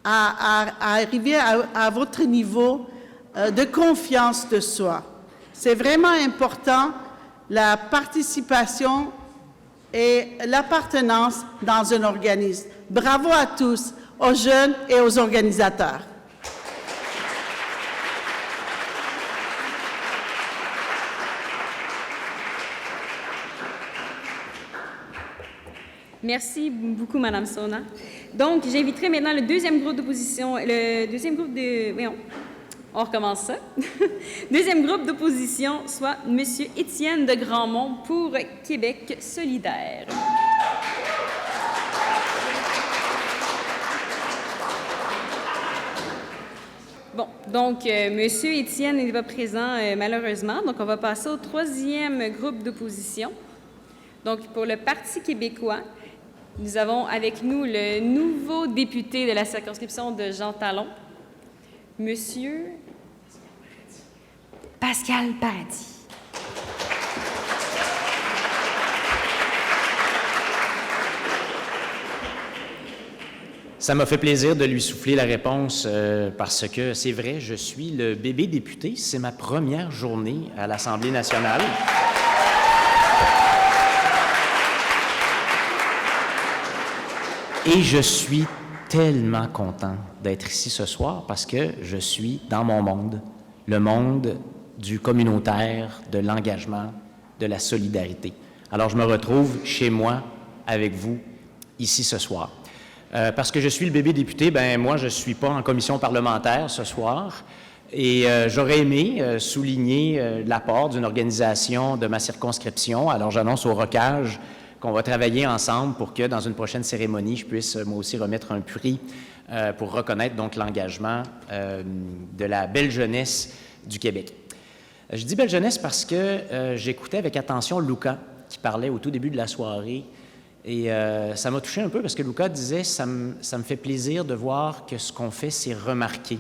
T: à arriver à votre niveau de confiance de soi. C'est vraiment important, la participation et l'appartenance dans un organisme. Bravo à tous, aux jeunes et aux organisateurs.
D: Merci beaucoup, Madame Sona. Donc, j'inviterai maintenant le deuxième groupe d'opposition, on recommence ça. Deuxième groupe d'opposition, soit M. Étienne de Grandmont pour Québec solidaire. Bon, donc, M. Étienne n'est pas présent malheureusement, donc on va passer au troisième groupe d'opposition. Donc, pour le Parti québécois, nous avons avec nous le nouveau député de la circonscription de Jean Talon, Monsieur Pascal Paradis.
E: Ça m'a fait plaisir de lui souffler la réponse parce que c'est vrai, je suis le bébé député. C'est ma première journée à l'Assemblée nationale. Et je suis tellement content d'être ici ce soir parce que je suis dans mon monde, le monde du communautaire, de l'engagement, de la solidarité. Alors, je me retrouve chez moi avec vous ici ce soir. Parce que je suis le bébé député, moi, je ne suis pas en commission parlementaire ce soir et j'aurais aimé souligner l'apport d'une organisation de ma circonscription. Alors, j'annonce au Rocage qu'on va travailler ensemble pour que, dans une prochaine cérémonie, je puisse moi aussi remettre un prix pour reconnaître donc l'engagement de la belle jeunesse du Québec. Je dis belle jeunesse parce que j'écoutais avec attention Luca qui parlait au tout début de la soirée et ça m'a touché un peu parce que Luca disait ça me fait plaisir de voir que ce qu'on fait, c'est remarqué.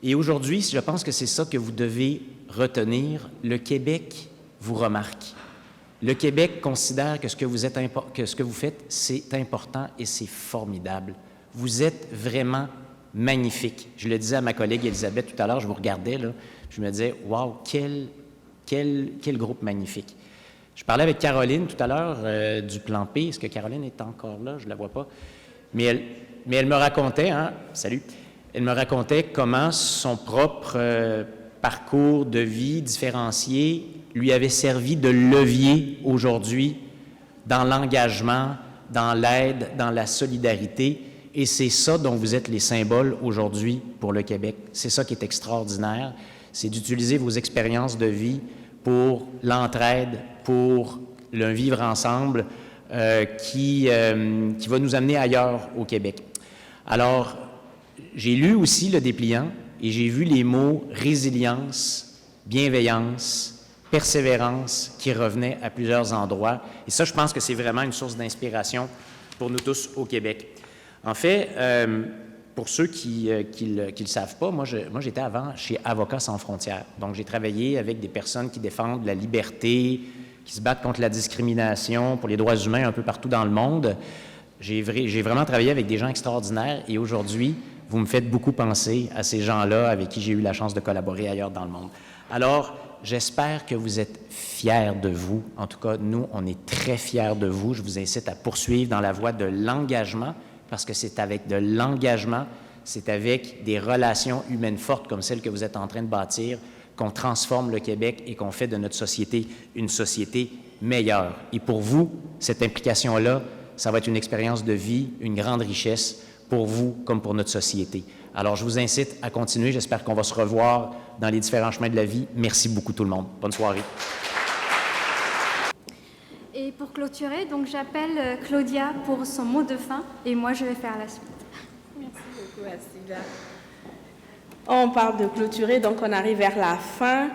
E: Et aujourd'hui, je pense que c'est ça que vous devez retenir. Le Québec vous remarque. Le Québec considère que ce que vous faites, c'est important et c'est formidable. Vous êtes vraiment magnifique. Je le disais à ma collègue Elisabeth tout à l'heure, je vous regardais, là, je me disais, wow, quel groupe magnifique. Je parlais avec Caroline tout à l'heure du plan P. Est-ce que Caroline est encore là? Je ne la vois pas. Mais elle me racontait, salut, elle me racontait comment son propre parcours de vie différencié lui avait servi de levier aujourd'hui dans l'engagement, dans l'aide, dans la solidarité. Et c'est ça dont vous êtes les symboles aujourd'hui pour le Québec. C'est ça qui est extraordinaire, c'est d'utiliser vos expériences de vie pour l'entraide, pour le vivre ensemble qui va nous amener ailleurs au Québec. Alors, j'ai lu aussi le dépliant et j'ai vu les mots résilience, bienveillance, persévérance qui revenaient à plusieurs endroits. Et ça, je pense que c'est vraiment une source d'inspiration pour nous tous au Québec. En fait, pour ceux qui le savent pas, moi j'étais avant chez Avocats sans frontières. Donc, j'ai travaillé avec des personnes qui défendent la liberté, qui se battent contre la discrimination, pour les droits humains un peu partout dans le monde. J'ai vraiment travaillé avec des gens extraordinaires et aujourd'hui, vous me faites beaucoup penser à ces gens-là avec qui j'ai eu la chance de collaborer ailleurs dans le monde. Alors, j'espère que vous êtes fiers de vous. En tout cas, nous, on est très fiers de vous. Je vous incite à poursuivre dans la voie de l'engagement parce que c'est avec de l'engagement, c'est avec des relations humaines fortes comme celles que vous êtes en train de bâtir qu'on transforme le Québec et qu'on fait de notre société une société meilleure. Et pour vous, cette implication-là, ça va être une expérience de vie, une grande richesse pour vous comme pour notre société. Alors, je vous incite à continuer. J'espère qu'on va se revoir dans les différents chemins de la vie. Merci beaucoup tout le monde. Bonne soirée.
F: Et pour clôturer, donc j'appelle Claudia pour son mot de fin et moi je vais faire la suite.
B: Merci beaucoup, Asila. On parle de clôturer, donc on arrive vers la fin.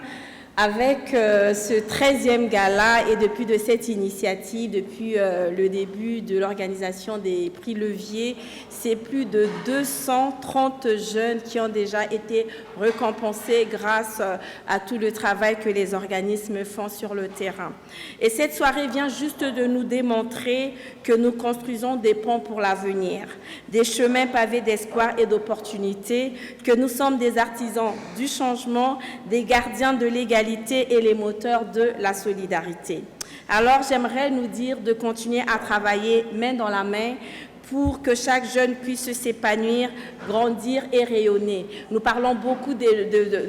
B: Avec ce 13e gala et depuis de cette initiative, depuis le début de l'organisation des prix Levier, c'est plus de 230 jeunes qui ont déjà été récompensés grâce à tout le travail que les organismes font sur le terrain. Et cette soirée vient juste de nous démontrer que nous construisons des ponts pour l'avenir, des chemins pavés d'espoir et d'opportunités, que nous sommes des artisans du changement, des gardiens de l'égalité et les moteurs de la solidarité. Alors, j'aimerais nous dire de continuer à travailler main dans la main pour que chaque jeune puisse s'épanouir, grandir et rayonner. Nous parlons beaucoup,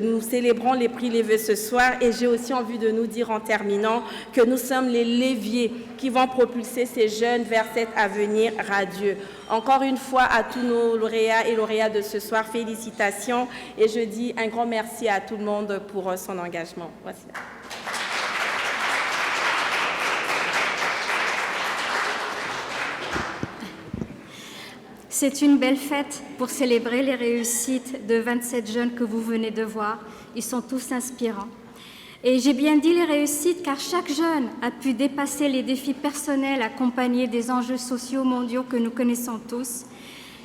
B: nous célébrons les prix Levier ce soir et j'ai aussi envie de nous dire en terminant que nous sommes les leviers qui vont propulser ces jeunes vers cet avenir radieux. Encore une fois à tous nos lauréats et lauréats de ce soir, félicitations et je dis un grand merci à tout le monde pour son engagement. Voici.
F: C'est une belle fête pour célébrer les réussites de 27 jeunes que vous venez de voir. Ils sont tous inspirants. Et j'ai bien dit les réussites car chaque jeune a pu dépasser les défis personnels accompagnés des enjeux sociaux mondiaux que nous connaissons tous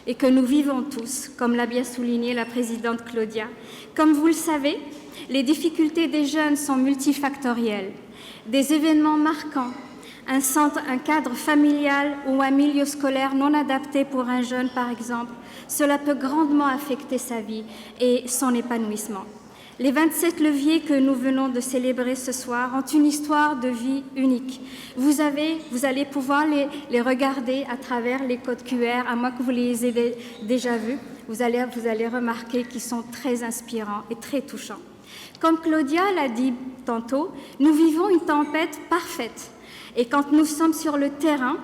F: et que nous vivons tous, comme l'a bien souligné la présidente Claudia. Comme vous le savez, les difficultés des jeunes sont multifactorielles. Des événements marquants, un cadre familial ou un milieu scolaire non adapté pour un jeune, par exemple, cela peut grandement affecter sa vie et son épanouissement. Les 27 leviers que nous venons de célébrer ce soir ont une histoire de vie unique. Vous allez pouvoir les regarder à travers les codes QR, à moins que vous les ayez déjà vus. Vous allez remarquer qu'ils sont très inspirants et très touchants. Comme Claudia l'a dit tantôt, nous vivons une tempête parfaite. Et quand nous sommes sur le terrain,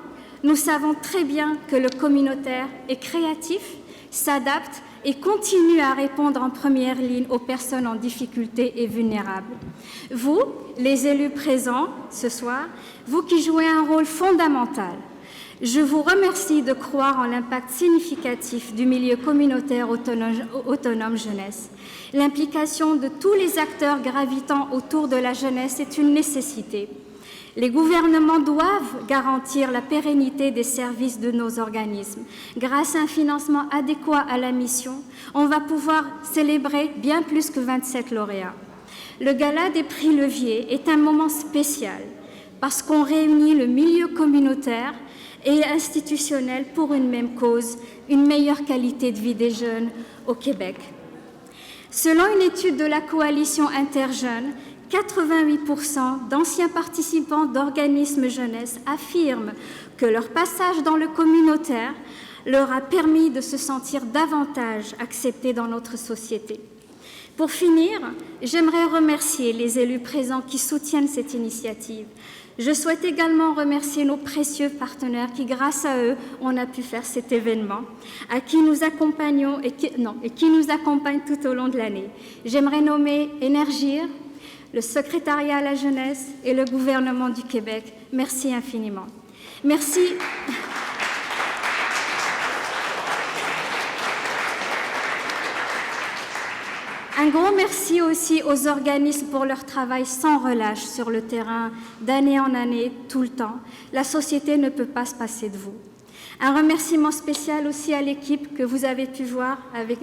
F: nous savons très bien que le communautaire est créatif, s'adapte et continue à répondre en première ligne aux personnes en difficulté et vulnérables. Vous, les élus présents ce soir, vous qui jouez un rôle fondamental, je vous remercie de croire en l'impact significatif du milieu communautaire autonome jeunesse. L'implication de tous les acteurs gravitant autour de la jeunesse est une nécessité. Les gouvernements doivent garantir la pérennité des services de nos organismes. Grâce à un financement adéquat à la mission, on va pouvoir célébrer bien plus que 27 lauréats. Le Gala des prix Levier est un moment spécial parce qu'on réunit le milieu communautaire et institutionnel pour une même cause, une meilleure qualité de vie des jeunes au Québec. Selon une étude de la coalition Interjeunes, 88% d'anciens participants d'organismes jeunesse affirment que leur passage dans le communautaire leur a permis de se sentir davantage acceptés dans notre société. Pour finir, j'aimerais remercier les élus présents qui soutiennent cette initiative. Je souhaite également remercier nos précieux partenaires qui, grâce à eux, on a pu faire cet événement, à qui nous accompagnons et qui nous accompagnent tout au long de l'année. J'aimerais nommer Énergir, le secrétariat à la jeunesse et le gouvernement du Québec. Merci infiniment. Merci. Un grand merci aussi aux organismes pour leur travail sans relâche sur le terrain, d'année en année, tout le temps. La société ne peut pas se passer de vous. Un remerciement spécial aussi à l'équipe que vous avez pu voir avec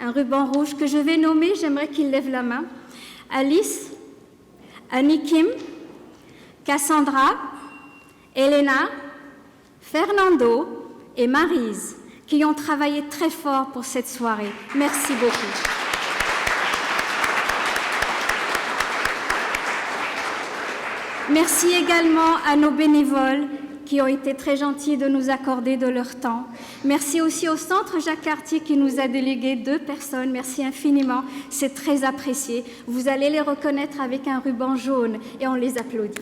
F: un ruban rouge que je vais nommer, j'aimerais qu'il lève la main. Alice, Annie Kim, Cassandra, Elena, Fernando et Maryse, qui ont travaillé très fort pour cette soirée. Merci beaucoup. Merci également à nos bénévoles qui ont été très gentils de nous accorder de leur temps. Merci aussi au Centre Jacques Cartier qui nous a délégué 2 personnes. Merci infiniment, c'est très apprécié. Vous allez les reconnaître avec un ruban jaune et on les applaudit.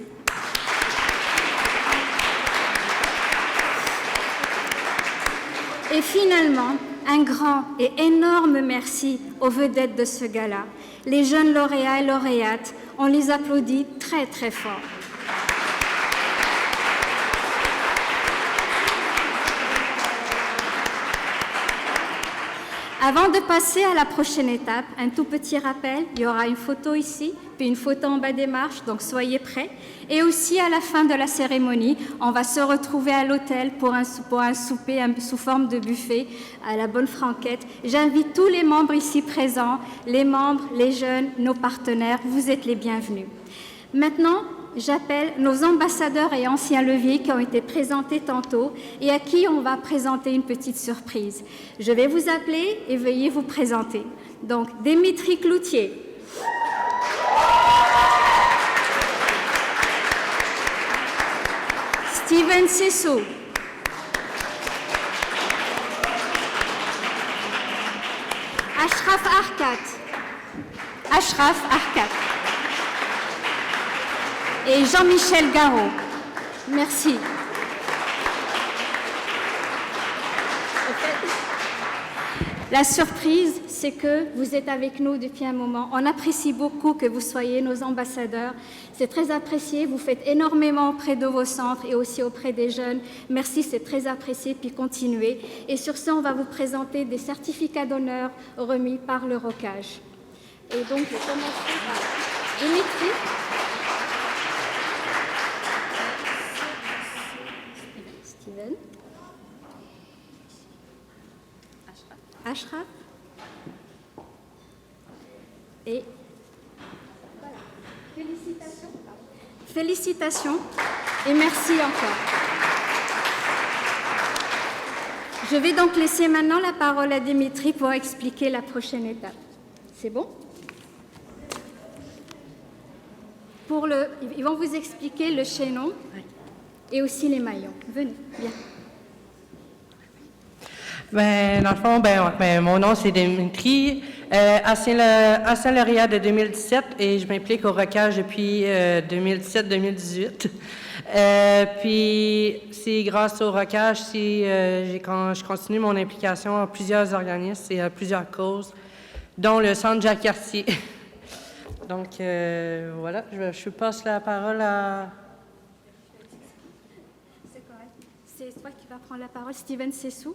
F: Et finalement, un grand et énorme merci aux vedettes de ce gala, les jeunes lauréats et lauréates. On les applaudit très très fort. Avant de passer à la prochaine étape, un tout petit rappel, il y aura une photo ici, puis une photo en bas des marches, donc soyez prêts. Et aussi à la fin de la cérémonie, on va se retrouver à l'hôtel pour un souper sous forme de buffet à la bonne franquette. J'invite tous les membres ici présents, les membres, les jeunes, nos partenaires, vous êtes les bienvenus. Maintenant, j'appelle nos ambassadeurs et anciens leviers qui ont été présentés tantôt et à qui on va présenter une petite surprise. Je vais vous appeler et veuillez vous présenter. Donc, Dimitri Cloutier. Steven Sessou. Ashraf Arkat. Et Jean-Michel Garot. Merci. La surprise, c'est que vous êtes avec nous depuis un moment. On apprécie beaucoup que vous soyez nos ambassadeurs. C'est très apprécié. Vous faites énormément auprès de vos centres et aussi auprès des jeunes. Merci, c'est très apprécié. Puis continuez. Et sur ce, on va vous présenter des certificats d'honneur remis par le ROCAGE. Et donc, je commencerai par Dimitri. Steven. Ashraf. Et voilà. Félicitations. Félicitations et merci encore. Je vais donc laisser maintenant la parole à Dimitri pour expliquer la prochaine étape. C'est bon? Ils vont vous expliquer le chaînon et aussi les maillons. Venez, bien.
G: Dans le fond, mon nom, c'est Dimitri, ancien lauréat de 2017 et je m'implique au ROCAGE depuis 2017-2018. Puis, c'est grâce au ROCAGE je continue mon implication à plusieurs organismes et à plusieurs causes, dont le Centre Jacques-Cartier. Donc, voilà, je passe la parole à...
F: C'est correct. C'est toi qui vas prendre la parole, Steven Sessou.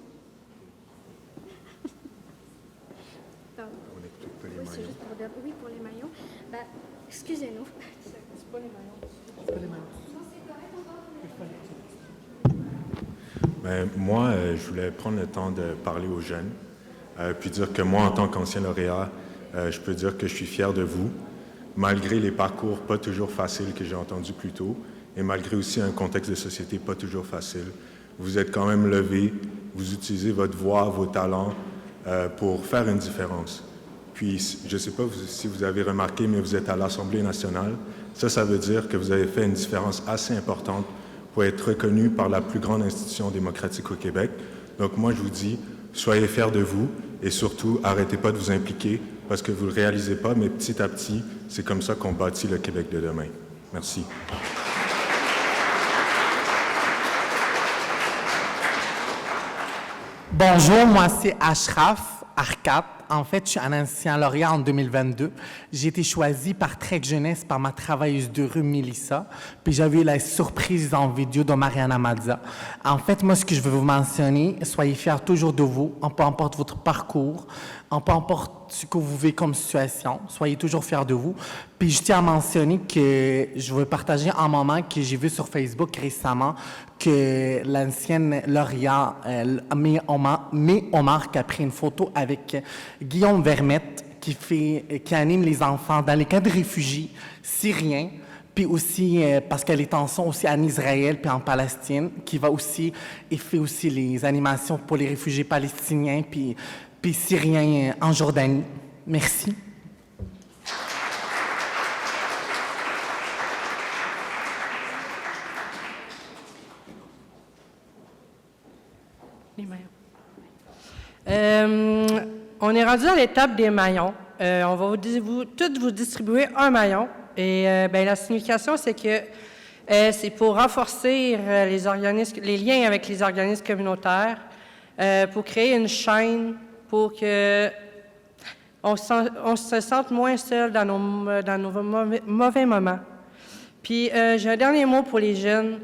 F: Juste pour dire, oui, pour les maillons. Excusez-nous. C'est pas les maillons. C'est pas les maillons.
H: Moi, je voulais prendre le temps de parler aux jeunes, puis dire que moi, en tant qu'ancien lauréat, je peux dire que je suis fier de vous, malgré les parcours pas toujours faciles que j'ai entendus plus tôt, et malgré aussi un contexte de société pas toujours facile. Vous êtes quand même levés, vous utilisez votre voix, vos talents pour faire une différence. Puis, je ne sais pas si vous avez remarqué, mais vous êtes à l'Assemblée nationale. Ça veut dire que vous avez fait une différence assez importante pour être reconnu par la plus grande institution démocratique au Québec. Donc, moi, je vous dis, soyez fiers de vous et surtout, arrêtez pas de vous impliquer parce que vous ne le réalisez pas, mais petit à petit, c'est comme ça qu'on bâtit le Québec de demain. Merci.
I: Bonjour, moi c'est Ashraf Arkat. En fait, je suis un ancien lauréat en 2022. J'ai été choisi par Trek Jeunesse par ma travailleuse de rue, Mélissa. Puis j'avais eu la surprise en vidéo de Mariana Mazza. En fait, moi, ce que je veux vous mentionner, soyez fiers toujours de vous, peu importe votre parcours, peu importe ce que vous vivez comme situation, soyez toujours fiers de vous. Puis je tiens à mentionner que je veux partager un moment que j'ai vu sur Facebook récemment, que l'ancienne lauréat May Omar qui a pris une photo avec Guillaume Vermette qui anime les enfants dans les camps de réfugiés syriens, puis aussi parce qu'elle est tensions aussi en Israël puis en Palestine, qui va aussi et fait aussi les animations pour les réfugiés palestiniens puis syriens en Jordanie. Merci.
G: Les maillons. On est rendu à l'étape des maillons. On va tous vous distribuer un maillon. Et la signification, c'est que c'est pour renforcer les liens avec les organismes communautaires, pour créer une chaîne pour que on se sente moins seul dans nos mauvais moments. Puis, j'ai un dernier mot pour les jeunes.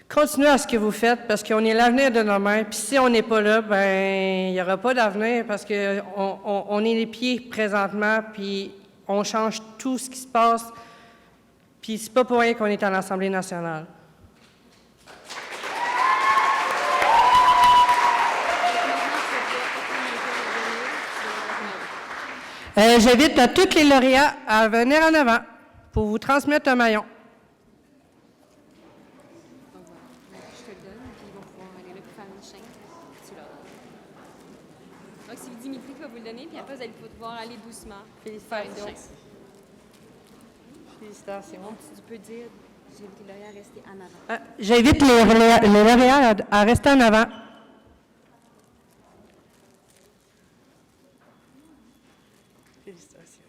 G: Continuez à ce que vous faites parce qu'on est l'avenir de demain. Puis si on n'est pas là, ben il n'y aura pas d'avenir parce qu'on est les pieds présentement, puis on change tout ce qui se passe. Puis c'est pas pour rien qu'on est à l'Assemblée nationale. J'invite à tous les lauréats à venir en avant pour vous transmettre un maillon.
D: Je te le donne, puis ils vont pouvoir aller là pour faire une chaîne. Tu l'as. Donc, c'est Dimitri qui va vous le donner, puis après, vous allez pouvoir aller doucement.
G: Félicitations. Félicitations.
D: Tu peux dire, j'invite les lauréats à rester en avant.
G: J'invite les lauréats à rester en avant. Félicitations.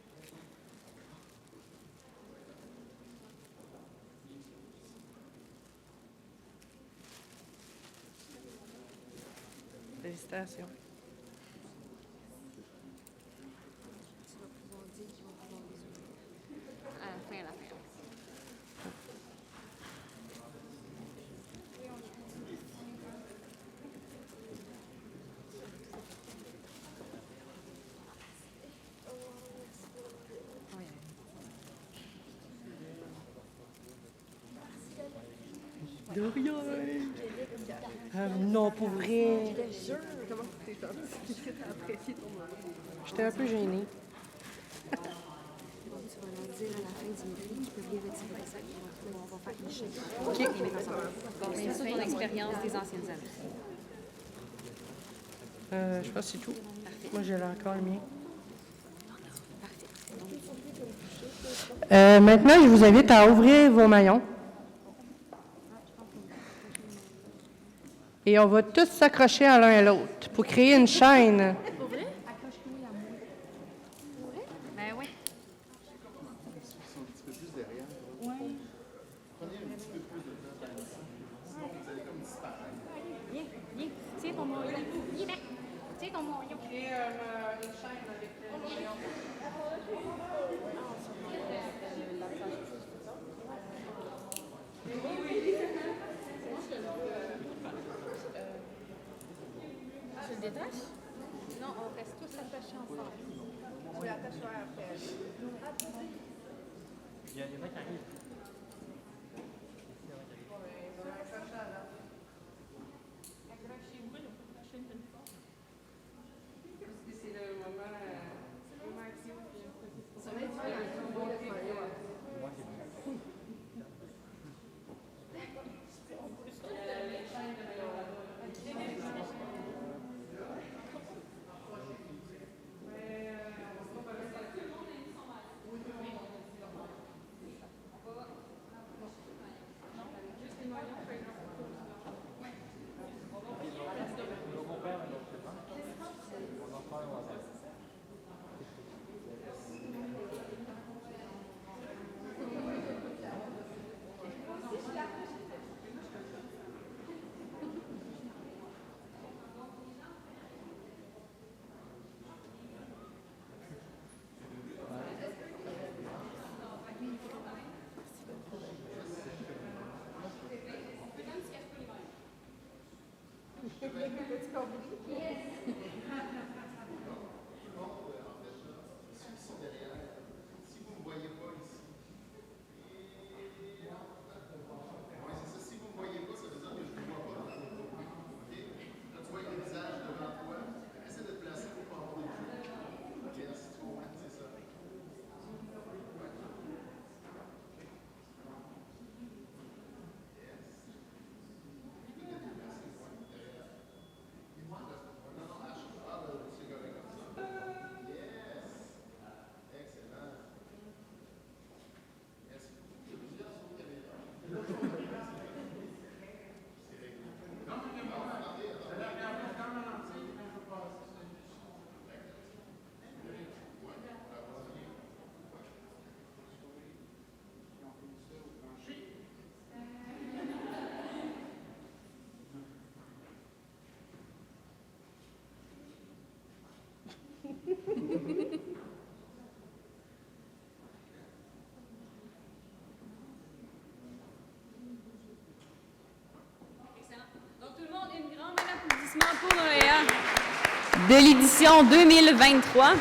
G: Félicitations.
D: Tu vas pouvoir dire qu'ils vont pouvoir les ouvrir. À la fin, à la fin.
G: De rien. Non, pour vrai. J'étais un peu gênée.
D: Tu vas leur dire à la fin, Dimitri, qu'ils peuvent les retirer de ça, on va faire une chaîne.
G: OK.
D: Les mettre ensemble. Donc, c'est ça ton expérience des anciennes années.
G: Je pense que c'est tout. Moi, j'ai encore le mien. Maintenant, je vous invite à ouvrir vos maillons. Et on va tous s'accrocher à l'un et l'autre pour créer une chaîne.
D: Pour vrai? Ben oui. Viens, viens. Tiens ton maillon. Viens, tiens ton maillon.
G: Et une chaîne avec le maillon.
D: Tu le détaches? Non, on reste tous attachés ensemble. Tu l'attacheras après.
K: Il y en a qui arrivent.
G: C'est le moment action.
D: Pour lauréat de l'édition 2023.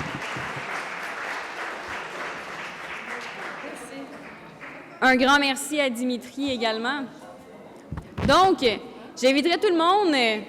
D: Un grand merci à Dimitri également. Donc, j'inviterai tout le monde